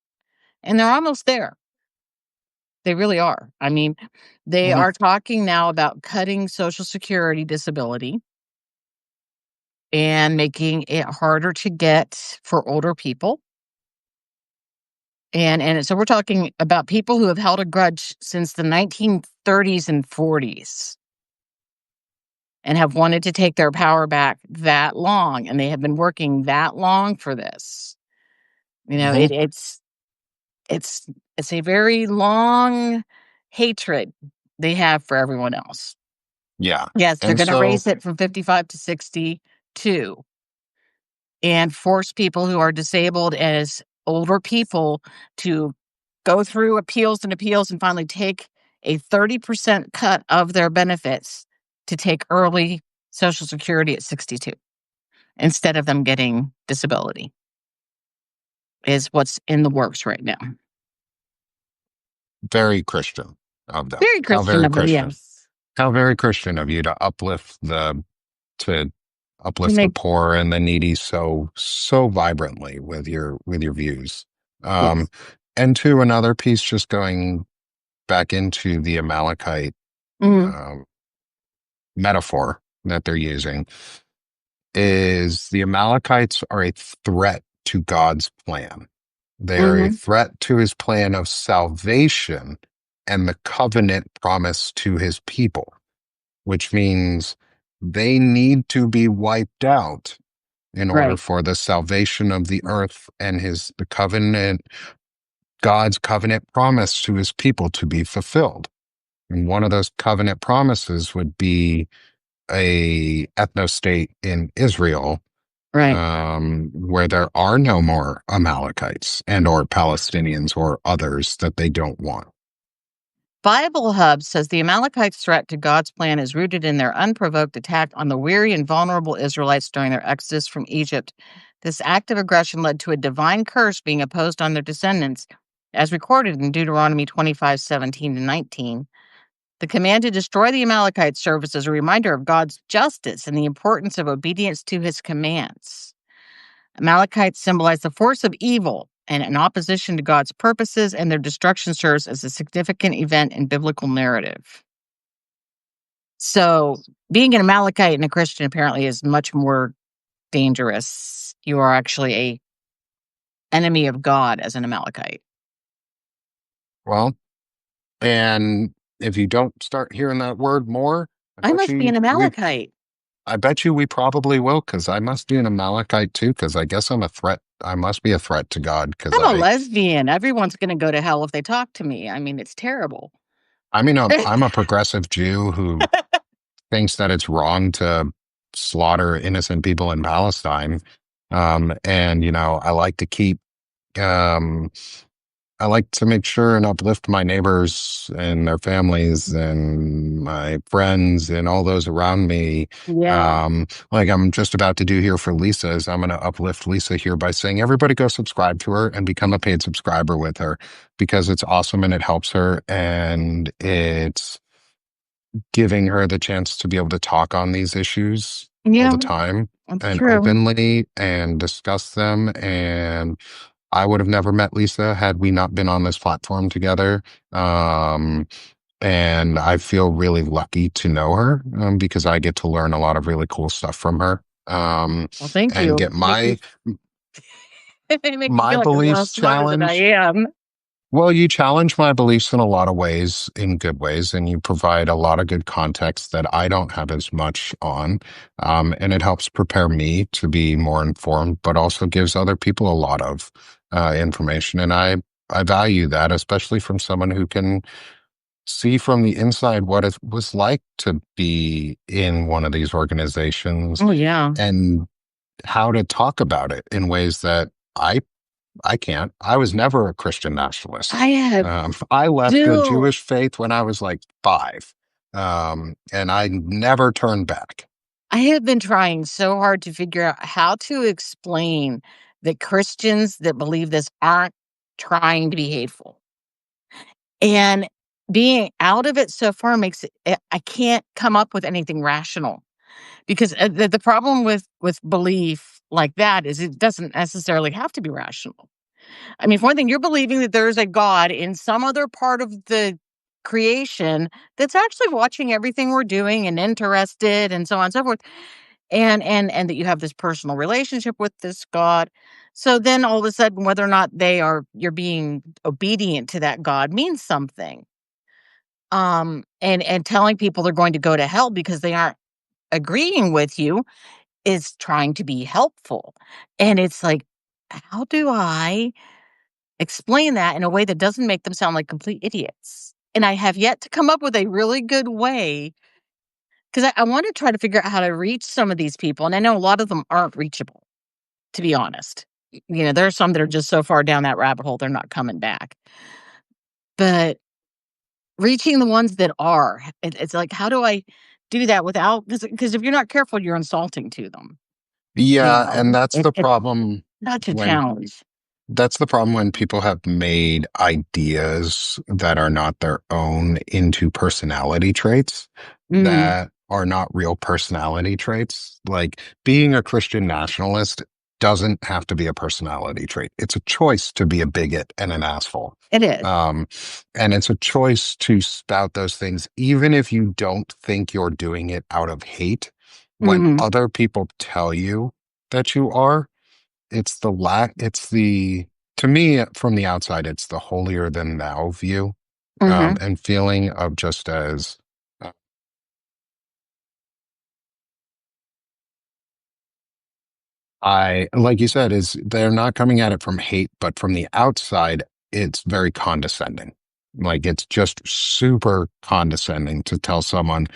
And they're almost there. They really are. I mean, they mhm, are talking now about cutting Social Security disability and making it harder to get for older people. And so we're talking about people who have held a grudge since the 1930s and 40s and have wanted to take their power back that long, and they have been working that long for this. mhm, It's it's a very long hatred they have for everyone else. yeah. Yes, they're And gonna so, raise it from 55 to 62 and force people who are disabled as older people to go through appeals and appeals and finally take a 30% cut of their benefits to take early Social Security at 62 instead of them getting disability is what's in the works right now. very Christian of them. Very How Christian very of them, Christian. yes. How very Christian of you to To uplift the make poor and the needy so vibrantly with your views. Um, yes. and to another piece, just going back into the Amalekite Mhm, um, metaphor that they're using, is the Amalekites are a threat to God's plan. They are a mhm, threat to his plan of salvation and the covenant promise to his people, which means they need to be wiped out in order right, for the salvation of the earth and the covenant, God's covenant promise to his people to be fulfilled. And one of those covenant promises would be a ethno-state in Israel, right. where there are no more Amalekites and or Palestinians or others that they don't want. Bible Hub says the Amalekites' threat to God's plan is rooted in their unprovoked attack on the weary and vulnerable Israelites during their exodus from Egypt. This act of aggression led to a divine curse being imposed on their descendants, as recorded in Deuteronomy 25:17-19. The command to destroy the Amalekites serves as a reminder of God's justice and the importance of obedience to his commands. Amalekites symbolize the force of evil and in opposition to God's purposes, and their destruction serves as a significant event in biblical narrative. So, being an Amalekite and a Christian apparently is much more dangerous. You are actually a enemy of God as an Amalekite. Well, and if you don't start hearing that word more, I I bet must be you an we Amalekite. I bet you we probably will, because I must be an Amalekite too, because I guess I'm a threat. I must be a threat to God because I'm a lesbian. Everyone's going to go to hell if they talk to me. I mean, it's terrible. I mean, I'm a progressive Jew who thinks that it's wrong to slaughter innocent people in Palestine. And I like to um, I like to make sure and uplift my neighbors and their families and my friends and all those around me. Yeah. Like I'm just about to do here for Lisa is I'm going to uplift Lisa here by saying, everybody go subscribe to her and become a paid subscriber with her, because it's awesome and it helps her, and it's giving her the chance to be able to talk on these issues all Yeah, the time that's and true. openly and discuss them. And I would have never met Lisa had we not been on this platform together. Um, and I feel really lucky to know her, because I get to learn a lot of really cool stuff from her, Well, thank and you. get my They make me my feel like I'm a lot beliefs smarter than I challenged. am. Well, you challenge my beliefs in a lot of ways, in good ways, and you provide a lot of good context that I don't have as much on. And it helps prepare me to be more informed, but also gives other people a lot of information. And I value that, especially from someone who can see from the inside what it was like to be in one of these organizations Oh, yeah. and how to talk about it in ways that I I can't. I was never a Christian nationalist. I have I left the still Jewish faith when I was like 5, and I never turned back. I have been trying so hard to figure out how to explain that Christians that believe this aren't trying to be hateful. And being out of it so far makes it I can't come up with anything rational because, the problem with belief like that is it doesn't necessarily have to be rational. I mean, for one thing, you're believing that there's a God in some other part of the creation that's actually watching everything we're doing and interested and so on and so forth, and that you have this personal relationship with this God. So then all of a sudden, whether or not you're being obedient to that God means something. And telling people they're going to go to hell because they aren't agreeing with you is trying to be helpful. And it's like, how do I explain that in a way that doesn't make them sound like complete idiots? And I have yet to come up with a really good way because I want to try to figure out how to reach some of these people. And I know a lot of them aren't reachable, to be honest. There are some that are just so far down that rabbit hole, they're not coming back. But reaching the ones that are, it's like, how do I do that without, because if you're not careful, you're insulting to them. Yeah, and It's such a when challenge. that's the problem when people have made ideas that are not their own into personality traits Mhm. that are not real personality traits. Like being a Christian nationalist doesn't have to be a personality trait. It's a choice to be a bigot and an asshole. It is. Um, and it's a choice to spout those things, even if you don't think you're doing it out of hate. When Mhm. other people tell you that you are, it's the to me from the outside, it's the holier than thou view, Mhm. and feeling of just as uh, I like you said, is they're not coming at it from hate, but from the outside, it's very condescending. Like it's just super condescending to tell someone,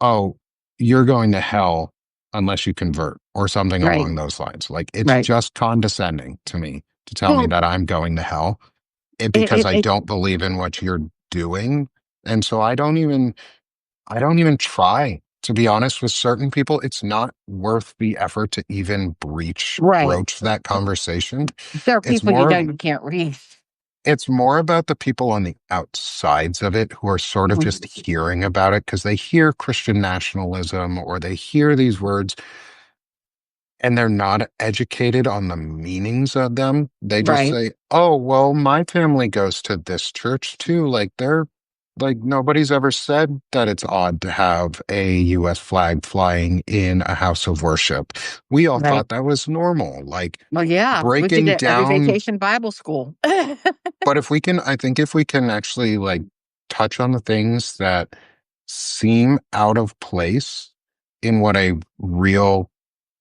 "Oh, you're going to hell unless you convert," or something Right. along those lines. Like it's Right. just condescending to me to tell me Well, that I'm going to hell it because it I it don't believe in what you're doing. And so I don't even try, to be honest with certain people. It's not worth the effort to even right. broach that conversation. There are It's people you more know of you can't reach. it's more about the people on the outsides of it who are sort of Mhm. just hearing about it because they hear Christian nationalism or they hear these words and they're not educated on the meanings of them. They just Right. say, "Oh, well, my family goes to this church too." Like they're like nobody's ever said that it's odd to have a US flag flying in a house of worship. We all Right. thought that was normal. Like Well, yeah, we did breaking it every down, vacation Bible school. but if we can, I think if we can actually like touch on the things that seem out of place in what a real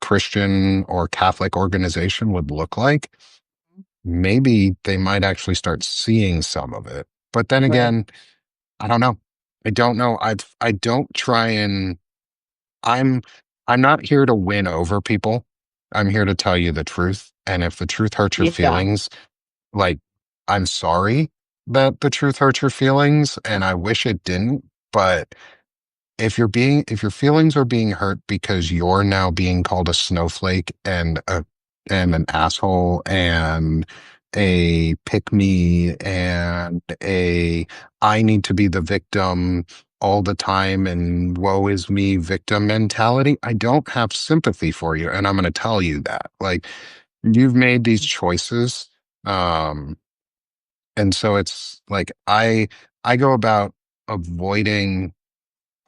Christian or Catholic organization would look like, maybe they might actually start seeing some of it. But then Right. again, I don't know. I don't know. I don't try and I'm I'm not here to win over people. I'm here to tell you the truth. And if the truth hurts your Yeah. feelings, like, I'm sorry that the truth hurts your feelings, and I wish it didn't, but if your feelings are being hurt because you're now being called a snowflake and an asshole and a pick me and a I need to be the victim all the time and woe is me victim mentality, I don't have sympathy for you, and I'm going to tell you that. Like, you've made these choices, um and so it's like I go about avoiding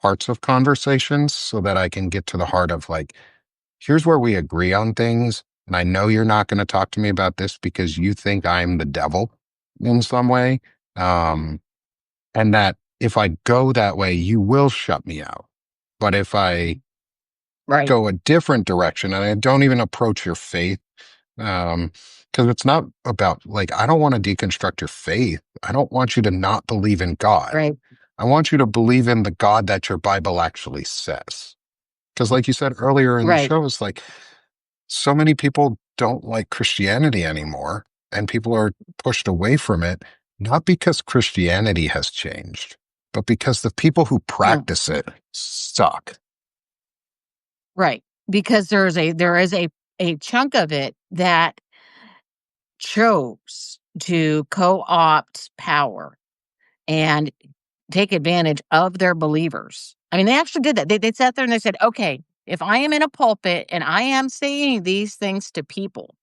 parts of conversations so that I can get to the heart of like, here's where we agree on things. And I know you're not going to talk to me about this because you think I'm the devil in some way. Um, and that if I go that way, you will shut me out. But if I Right. go a different direction and I don't even approach your faith, um, because it's not about like, I don't want to deconstruct your faith. I don't want you to not believe in God. Right. I want you to believe in the God that your Bible actually says. Because, like you said earlier in the Right. show, it's like so many people don't like Christianity anymore, and people are pushed away from it, not because Christianity has changed, but because the people who No. practice it suck. Right. Because there is a chunk of it that chose to co-opt power and take advantage of their believers. I mean, they actually did that. They sat there and they said, okay, if I am in a pulpit and I am saying these things to people,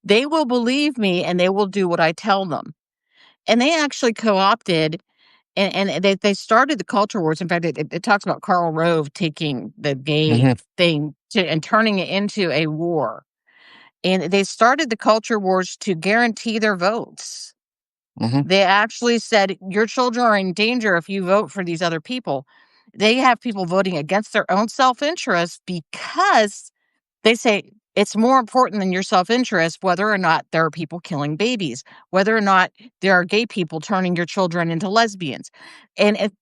they will believe me and they will do what I tell them. And they actually co-opted and they started the culture wars. In fact, it talks about Karl Rove taking the gay Hmm. thing and turning it into a war. And they started the culture wars to guarantee their votes. Hmm. They actually said, "Your children are in danger if you vote for these other people." They have people voting against their own self-interest because they say it's more important than your self-interest whether or not there are people killing babies, whether or not there are gay people turning your children into lesbians, and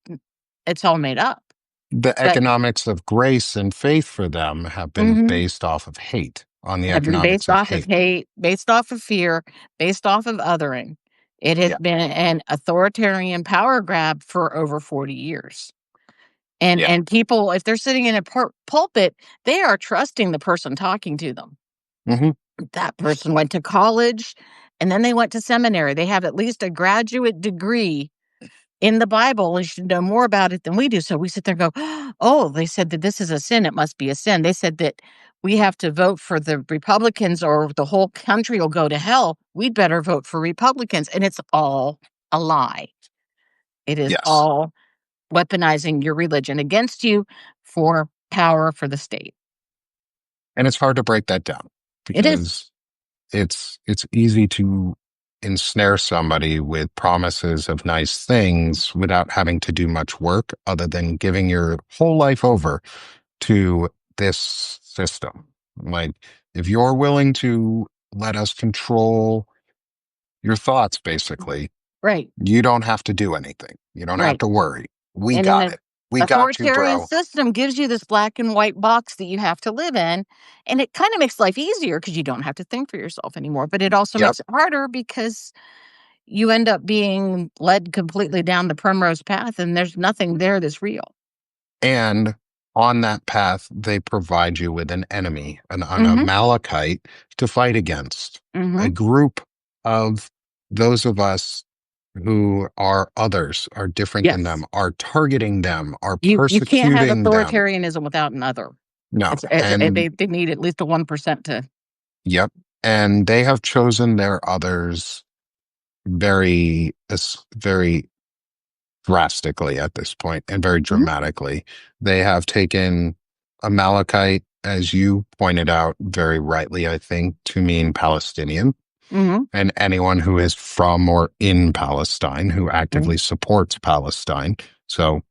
it's all made up. The But economics of grace and faith for them have been mhm, based off of hate, on the have been economics based of off of hate. hate, based off of fear, based off of othering. It has Yeah. been an authoritarian power grab for over 40 years. Yeah. And people, if they're sitting in a pulpit, they are trusting the person talking to them. Hmm. That person went to college, and then they went to seminary. They have at least a graduate degree in the Bible and should know more about it than we do. So we sit there and go, "Oh, they said that this is a sin, it must be a sin. They said that we have to vote for the Republicans or the whole country will go to hell. We'd better vote for Republicans." And it's all a lie. It is Yes. all weaponizing your religion against you for power for the state. And it's hard to break that down It is. because it's easy to ensnare somebody with promises of nice things without having to do much work other than giving your whole life over to this system. Like, if you're willing to let us control your thoughts, basically, Right, you don't have to do anything. You don't have right. to worry. We And in got an it. We got you, authoritarian bro. system gives you this black and white box that you have to live in, and it kinda makes life easier because you don't have to think for yourself anymore, but it also Yep. makes it harder because you end up being led completely down the primrose path, and there's nothing there that's real. And on that path, they provide you with an enemy, an Mhm, Amalekite to fight against. A mhm. group of those of us who are others, are different than them, Yes. are targeting them, are You can't have persecuting them. authoritarianism without an other. No. They And they need at least a 1% to yep. And they have chosen their others very drastically at this point and very mhm, dramatically. They have taken Amalekite, as you pointed out very rightly, I think, to mean Palestinian mhm, and anyone who is from or in Palestine who mhm, actively supports Palestine. So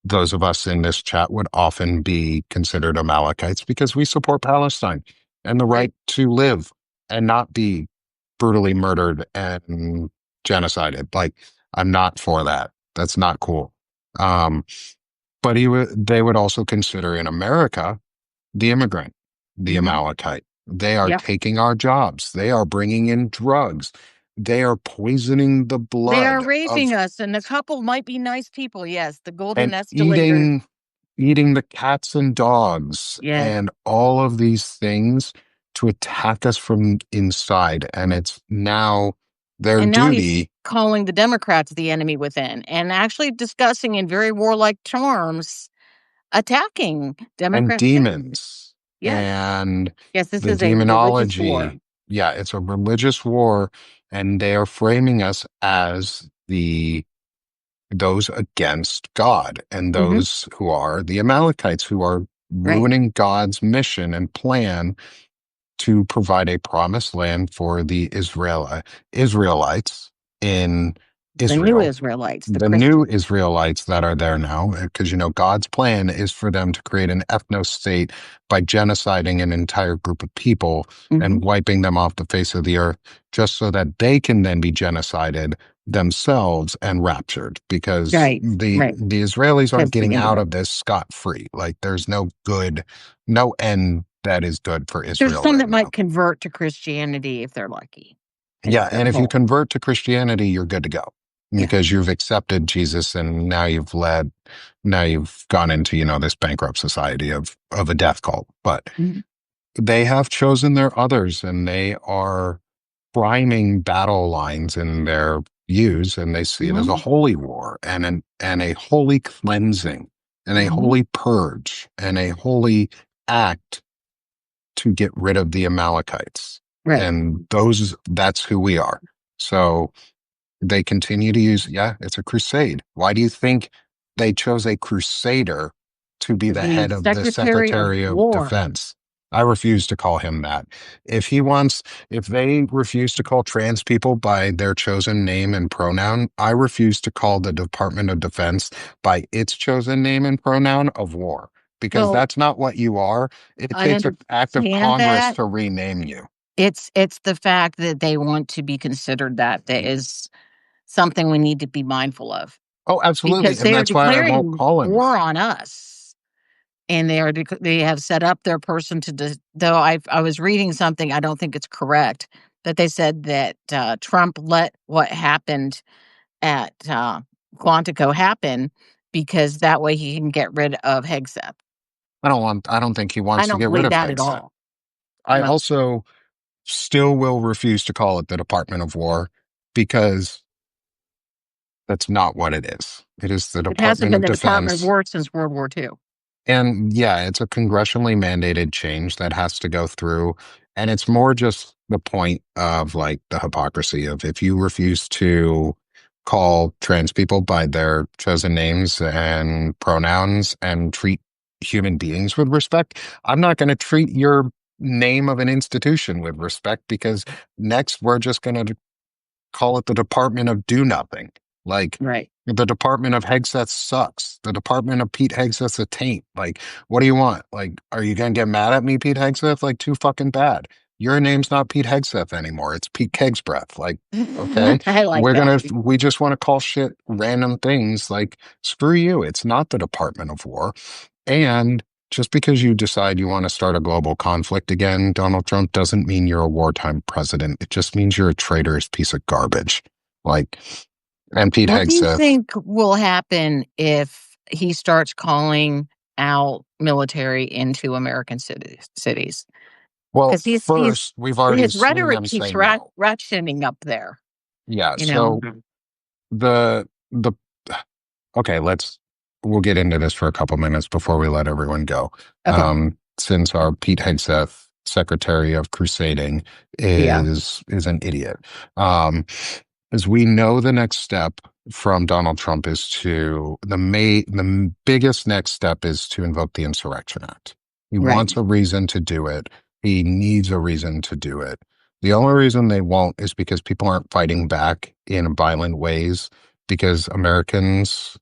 those of us in this chat would often be considered Amalekites because we support Palestine and the right. right to live and not be brutally murdered and genocided. Like, I'm not for that. That's not cool. Um, but they would also consider in America the immigrant, the Mhm, Amalekite. They are yep. taking our jobs. They are bringing in drugs. They are poisoning the They are blood raping of us, and the couple might be nice people, yes, the golden and escalator. eating the cats and dogs Yes, and all of these things to attack us from inside. And it's now their and now he's duty calling the Democrats the enemy within, and actually discussing in very warlike terms, attacking and Democrats too. demons Yes, and yes, this the is a religious war. demonology. Yeah, it's a religious war, and they are framing us as those against God and Mhm, those who are the Amalekites who are right, ruining God's mission and plan to provide a promised land for the Israelites in The new Israel, Israelites, the the new Christians. Israelites that are there now, because God's plan is for them to create an ethno state by genociding an entire group of people Hmm. and wiping them off the face of the earth, just so that they can then be genocided themselves and raptured. Because Right, the right. the Israelis aren't Because the getting out Indian. of this scot free. Like there's no end that is good for There's Israel some right that now. might convert to Christianity if they're lucky. Is Yeah, their and if you hope. convert to Christianity, you're good to go Yeah. because you've accepted Jesus and now you've gone into, this bankrupt society of a death cult. But Mhm. they have chosen their others and they are priming battle lines in their views and they see it as a Mhm. holy war and a holy cleansing and a Mhm. holy purge and a holy act to get rid of the Amalekites. Right. And that's who we are. So they continue to use, yeah, it's a crusade. Why do you think they chose a crusader to be the The head of the Secretary of Secretary of War. Defense? I refuse to call him that. If they refuse to call trans people by their chosen name and pronoun, I refuse to call the Department of Defense by its chosen name and pronoun of war, because Well, that's not what you are. It I takes an act of understand Congress that. to rename you. It's the fact that they want to be considered that is something we need to be mindful of Oh, absolutely. because And they are that's why I won't declaring call him that. war on us. And they have set up their person to though I was reading something, I don't think it's correct, but they said that Trump let what happened at Quantico happen because that way he can get rid of Hegseth. I don't think he I wants to don't get rid believe of that at Hegseth. all. I Well, also still will refuse to call it the Department of War because that's not what it is. It is the it hasn't Department been of the Department of Defense. War since World War II. And yeah, it's a congressionally mandated change that has to go through. And it's more just the point of like the hypocrisy of if you refuse to call trans people by their chosen names and pronouns and treat human beings with respect, I'm not going to treat your name of an institution with respect because next we're just going to call it the Department of Do Nothing. Like Right. the Department of Hegseth sucks. The Department of Pete Hegseth's a taint. Like, what do you want? Like, are you gonna get mad at me, Pete Hegseth? Like, too fucking bad. Your name's not Pete Hegseth anymore. It's Pete Kegsbreath. Like, okay, I like that. we just want to call shit random things. Like, screw you. It's not the Department of War. And just because you decide you want to start a global conflict again, Donald Trump, doesn't mean you're a wartime president. It just means you're a traitorous piece of garbage. Like, and Pete What do you Hegseth. think will happen if he starts calling out military into American cities? Well, Because he's first, we've already his seen rhetoric them keeps say no. ratcheting up there. Yeah. You know. So the okay, we'll get into this for a couple minutes before we let everyone go. Okay. Since our Pete Hegseth, Secretary of Crusading, Yeah. is an idiot. Um, as we know, the next step from Donald Trump is the biggest next step is to invoke the Insurrection Act. He Right. wants a reason to do it. He needs a reason to do it. The only reason they won't is because people aren't fighting back in violent ways because Americans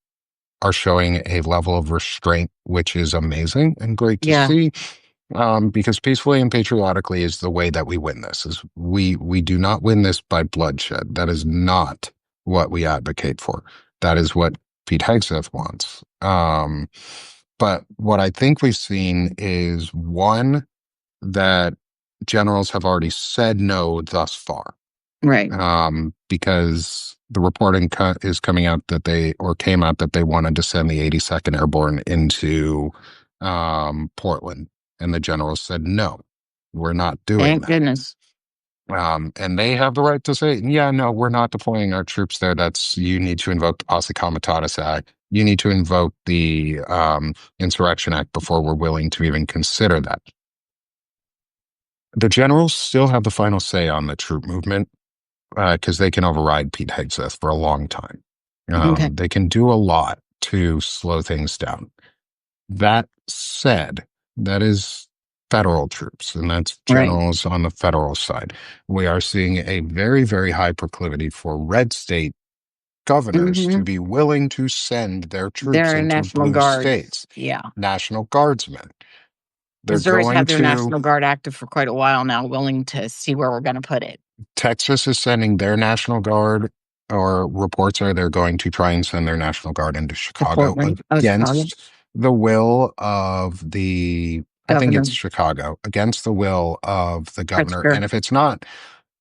are showing a level of restraint, which is amazing and great to Yeah. see. Because peacefully and patriotically is the way that we win this. Is we do not win this by bloodshed. That is not what we advocate for. That is what Pete Hegseth wants. But what I think we've seen is one that generals have already said no thus far, Right. because the reporting is coming out that came out that they wanted to send the 82nd Airborne into Portland, and the generals said no, we're not doing Thank that. goodness. And they have the right to say, yeah, no, we're not deploying our troops there. You need to invoke the Posse Comitatus Act. You need to invoke the Insurrection Act before we're willing to even consider that. The generals still have the final say on the troop movement because they can override Pete Hegseth for a long time. Okay. They can do a lot to slow things down. That said, that is federal troops, and that's Right. generals on the federal side. We are seeing a very, very high proclivity for red state governors to Hmm. be willing to send their troops Their into National blue Guards. states, Yeah. National Guardsmen. They're Missouri's going had their to, National Guard active for quite a while now, willing to see where we're going to put it. Texas is sending their National Guard, or reports are they're going to try and send their National Guard into To Chicago Portland. Oh, Chicago. against the will of I think it's Governor Chicago, against the will of the governor. Pritzker. And if it's not,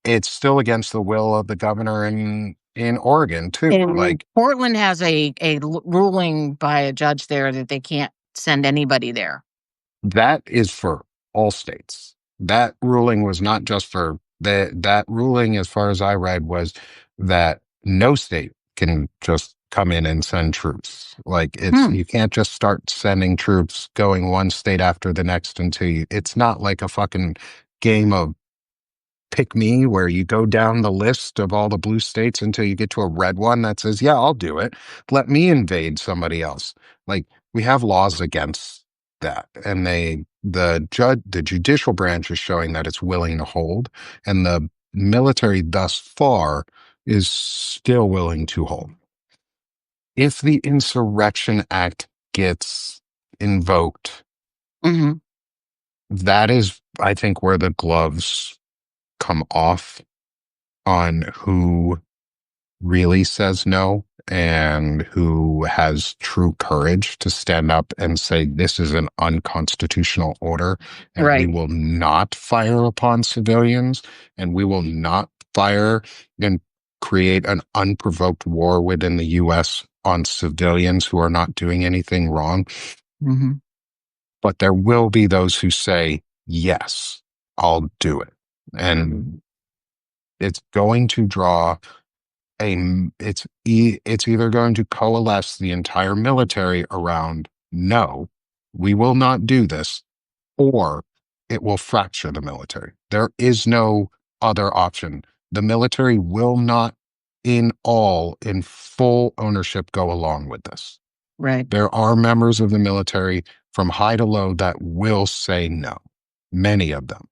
it's still against the will of the governor in Oregon too. And Like Portland has ruling by a judge there that they can't send anybody there. that is for all states. That ruling was not just for that ruling, as far as I read, was that no state can just come in and send troops. Like Hmm. you can't just start sending troops going one state after the next until it's not like a fucking game of pick me where you go down the list of all the blue states until you get to a red one that says, yeah, I'll do it. Let me invade somebody else. Like we have laws against that. And the judicial branch is showing that it's willing to hold. And the military thus far is still willing to hold. If the Insurrection Act gets invoked, Hmm. that is, I think, where the gloves come off on who really says no and who has true courage to stand up and say, this is an unconstitutional order, and we Right. will not fire upon civilians, and we will not fire and create an unprovoked war within the U.S. on civilians who are not doing anything wrong. Hmm. But there will be those who say, yes, I'll do it. And it's going to draw it's either going to coalesce the entire military around no, we will not do this, or it will fracture the military. There is no other option. The military will not in full ownership go along with this. Right. There are members of the military from high to low that will say no, many of them.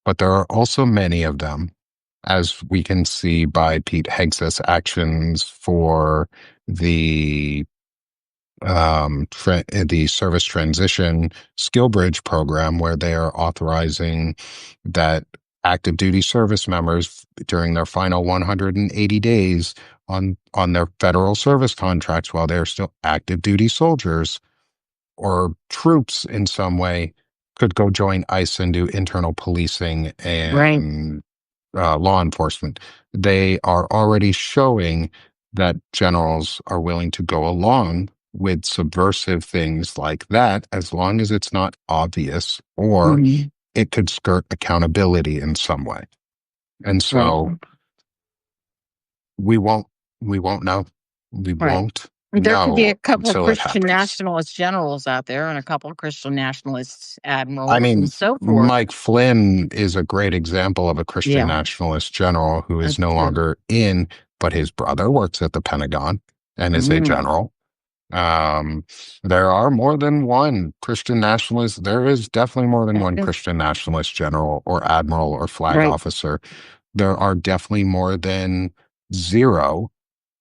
But there are also many of them, as we can see by Pete Hegseth's actions for the the service transition skill bridge program, where they are authorizing that active duty service members during their final 180 days on their federal service contracts, while they're still active duty soldiers or troops in some way, could go join ICE and do internal policing Right. and law enforcement. They are already showing that generals are willing to go along with subversive things like that, as long as it's not obvious or Hmm. it could skirt accountability in some way. And Right. so we won't, we won't know. We Right. won't There could be know a couple of until it Christian happens. nationalist generals out there and a couple of Christian nationalist I admirals and mean, so forth. Mike Flynn is a great example of a Christian Yeah, nationalist general who is that's no true. longer in, but his brother works at the Pentagon and is a Mm. general. Um, there are more than one Christian nationalist. There is definitely more than one Christian nationalist general or admiral or flag Right. officer. There are definitely more than zero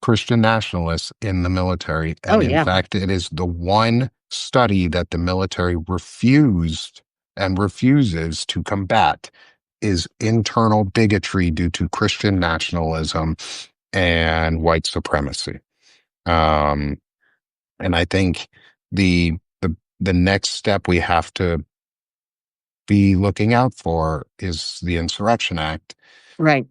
Christian nationalists in the military. Oh, And in yeah. fact, it is the one study that the military refused and refuses to combat is internal bigotry due to Christian nationalism and white supremacy. Um, and I think the next step we have to be looking out for is the Insurrection Act Right.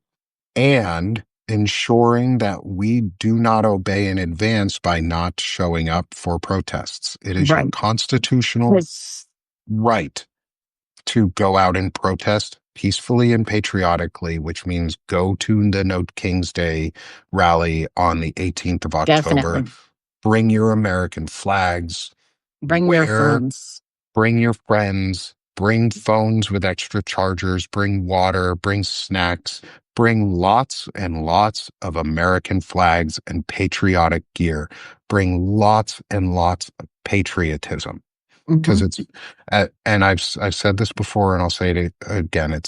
and ensuring that we do not obey in advance by not showing up for protests. It is your Right. constitutional 'Cause- right to go out and protest peacefully and patriotically, which means go to the No King's Day rally on the 18th of October. Definitely. Bring your American flags, Bring your wear friends. bring your friends, bring phones with extra chargers, bring water, bring snacks, bring lots and lots of American flags and patriotic gear. Bring lots and lots of patriotism. Hmm. Because and I've said this before and I'll say it again.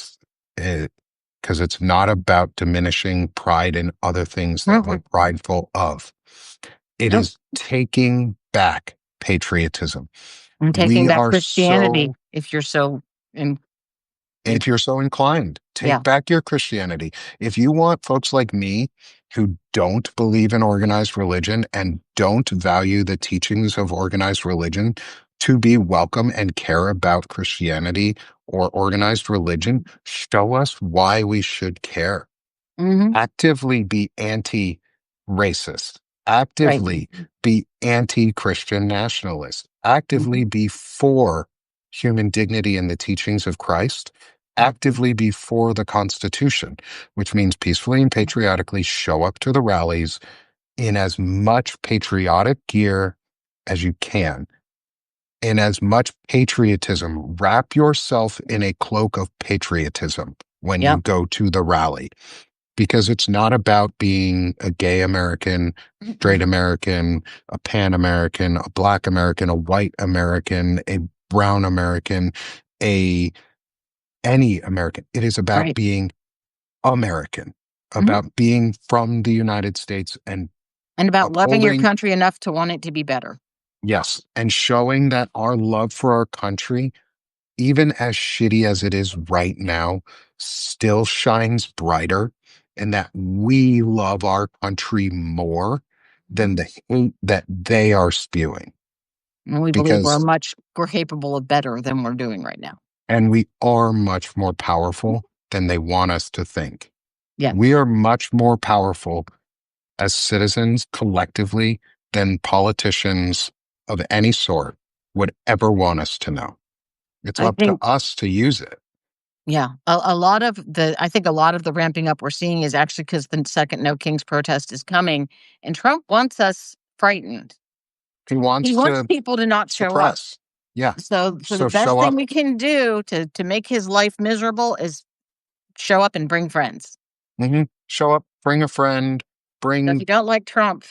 because it's not about diminishing pride in other things that we're Mm-mm. prideful of. It Nope. is taking back patriotism. And taking We back are Christianity so, if you're so in, in if you're so inclined, yeah. take back your Christianity. If you want folks like me who don't believe in organized religion and don't value the teachings of organized religion to be welcome and care about Christianity or organized religion, show us why we should care. Hmm. Actively be anti-racist, Right. actively be anti-Christian nationalist, actively Hmm. be for human dignity and the teachings of Christ, actively be for the Constitution, which means peacefully and patriotically show up to the rallies in as much patriotic gear as you can, in as much patriotism. Wrap yourself in a cloak of patriotism when you Yep. go to the rally, because it's not about being a gay American, straight American, a pan American, a black American, a white American, a brown American, a any American. It is about Right. being American, Hmm. about being from the United States and And about loving your upholding, country enough to want it to be better. yes, and showing that our love for our country, even as shitty as it is right now, still shines brighter, and that we love our country more than the hate that they are spewing. And we believe Because, we're capable of better than we're doing right now. and we are much more powerful than they want us to think. We Yes. are much more powerful as citizens collectively than politicians of any sort would ever want us to know. It's I up to think us to use it. yeah, a lot of the I think a lot of the ramping up we're seeing is actually because the second No Kings protest is coming, and Trump wants us frightened. He He wants wants to people to not show up. suppress. Yeah. So the So best show thing up. we can do to make his life miserable is show up and bring friends. Show up, bring a friend, So if you bring don't like Trump,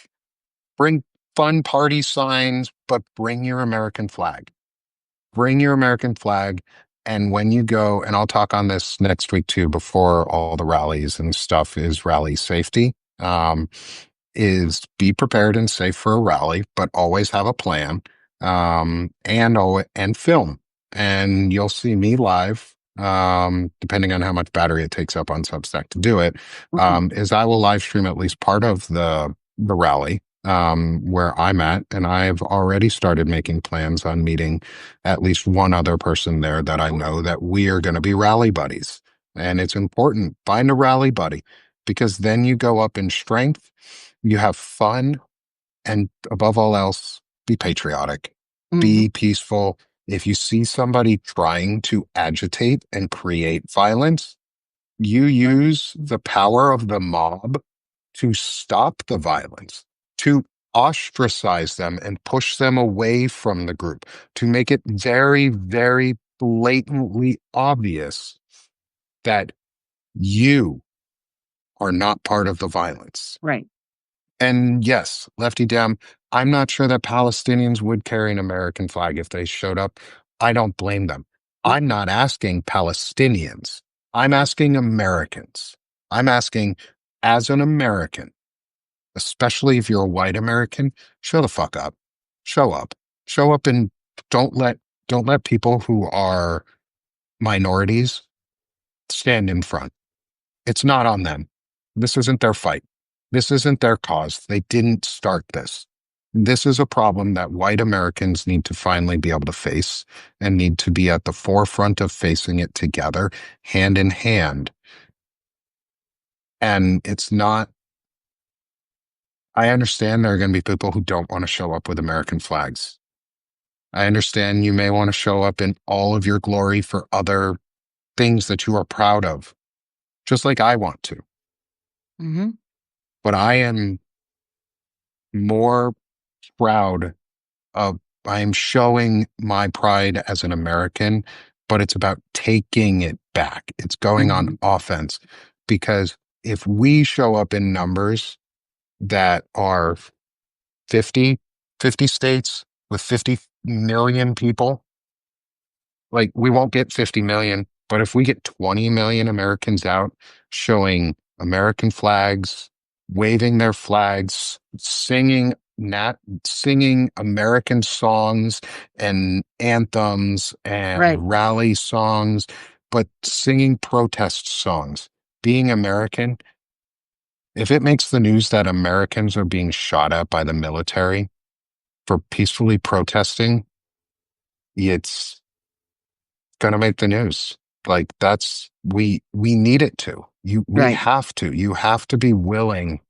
bring fun party signs, but bring your American flag. Bring your American flag. And when you go, and I'll talk on this next week too, before all the rallies and stuff, is rally safety. Is be prepared and safe for a rally, but always have a plan. And film. And you'll see me live, depending on how much battery it takes up on Substack to do it. mhm, Is I will live stream at least part of the rally, where I'm at, and I've already started making plans on meeting at least one other person there that I know that we are going to be rally buddies. And it's important. Find a rally buddy, because then you go up in strength, you have fun, and above all else, be patriotic, mhm, be peaceful. If you see somebody trying to agitate and create violence, you use the power of the mob to stop the violence, to ostracize them and push them away from the group, to make it very, very blatantly obvious that you are not part of the violence. right. And yes, Lefty Dem, I'm not sure that Palestinians would carry an American flag if they showed up. I don't blame them. I'm not asking Palestinians. I'm asking Americans. I'm asking, as an American, especially if you're a white American, show the fuck up. Show up. Show up, and don't let don't let people who are minorities stand in front. It's not on them. This isn't their fight. This isn't their cause. They didn't start this. This is a problem that white Americans need to finally be able to face, and need to be at the forefront of facing it together, hand in hand. And it's not, I understand there are going to be people who don't want to show up with American flags. I understand you may want to show up in all of your glory for other things that you are proud of, just like I want to. Hmm. But I am more proud of, I am showing my pride as an American, but it's about taking it back. It's going on Hmm. offense, because if we show up in numbers that are 50 states with 50 million people, like we won't get 50 million. But if we get 20 million Americans out showing American flags, waving their flags, singing American songs and anthems Right. and rally songs, but singing protest songs, being American, if it makes the news that Americans are being shot at by the military for peacefully protesting, it's going to make the news. Like we need it to. We Right. have to. You have to be willing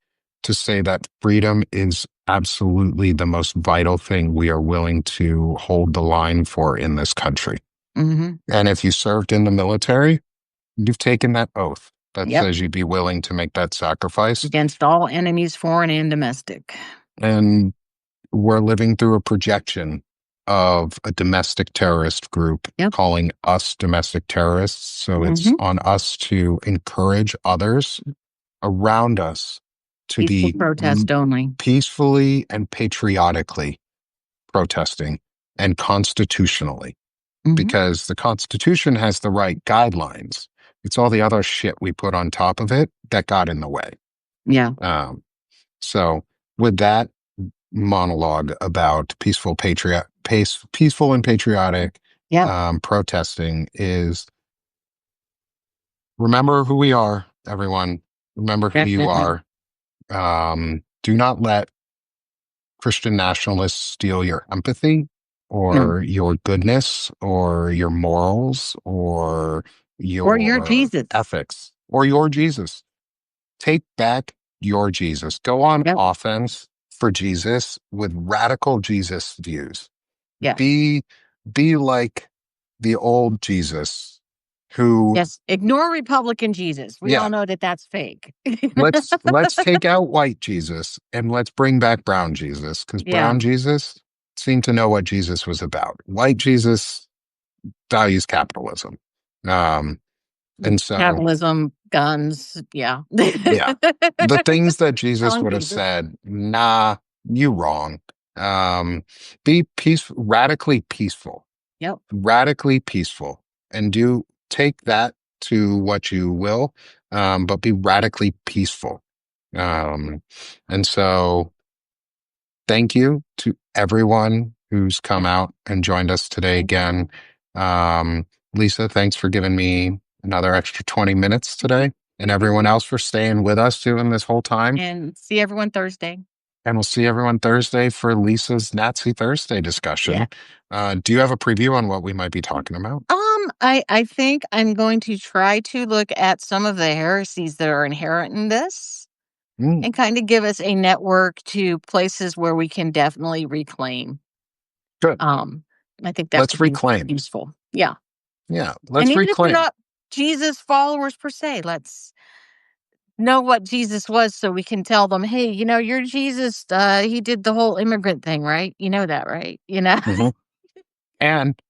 to say that freedom is absolutely the most vital thing we are willing to hold the line for in this country. Hmm. And if you served in the military, you've taken that oath that Yep. says you'd be willing to make that sacrifice. Against all enemies, foreign and domestic. And we're living through a projection of a domestic terrorist group Yep. calling us domestic terrorists. So it's Hmm. on us to encourage others around us to Peaceful be protest only. peacefully and patriotically protesting and constitutionally, Hmm. because the Constitution has the right guidelines. It's all the other shit we put on top of it that got in the way. Yeah. Um, so with that monologue about peaceful and patriotic Yep. protesting is remember who we are, everyone. Remember who you Definitely. are. Do not let Christian nationalists steal your empathy No. or your goodness or your morals or Or your your Jesus. ethics or your Jesus. Take back your Jesus. Go on Yep. offense for Jesus with radical Jesus views. Yes. Be be like the old Jesus who, Yes. Ignore Republican Jesus. We all yeah, know that that's fake. let's take out white Jesus and let's bring back brown Jesus, because Yeah. brown Jesus seemed to know what Jesus was about. White Jesus values capitalism. Um, and so Capitalism, guns. Yeah. yeah, the things that Jesus Telling would have Jesus. said, nah, you wrong. Be Yep. radically peaceful, and do take that to what you will, but be radically peaceful. Um, and so thank you to everyone who's come Yes. out and joined us today Thank again. you. Lisa, thanks for giving me another extra 20 minutes Mhm. today, and everyone else for staying with us doing this whole time. And see everyone Thursday. And we'll see everyone Thursday for Lisa's Nat-C Thursday Yeah. discussion. Do you have a preview on what we might be talking about? I think I'm going to try to look at some of the heresies that are inherent in this Mm, and kind of give us a network to places where we can definitely reclaim. good. Um, I think that Let's would be reclaim. useful. Yeah. Yeah, And let's even if we're reclaim. not Jesus followers per se, let's know what Jesus was so we can tell them, hey, your Jesus, he did the whole immigrant thing, right? You know that, right? Mhm. And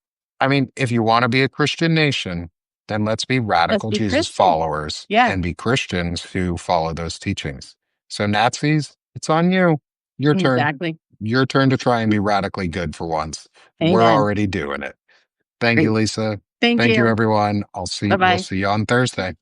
I mean, if you want to be a Christian nation, then let's be Let's radical be Jesus Christian. followers Yeah, and be Christians who follow those teachings. So, Nazis, it's on you. Your turn. exactly. Your turn to try and be radically good for once. We're Amen. already doing it. Thank you, Great. Lisa. Thank Thank you, you. everyone. Bye We'll bye. see you on Thursday.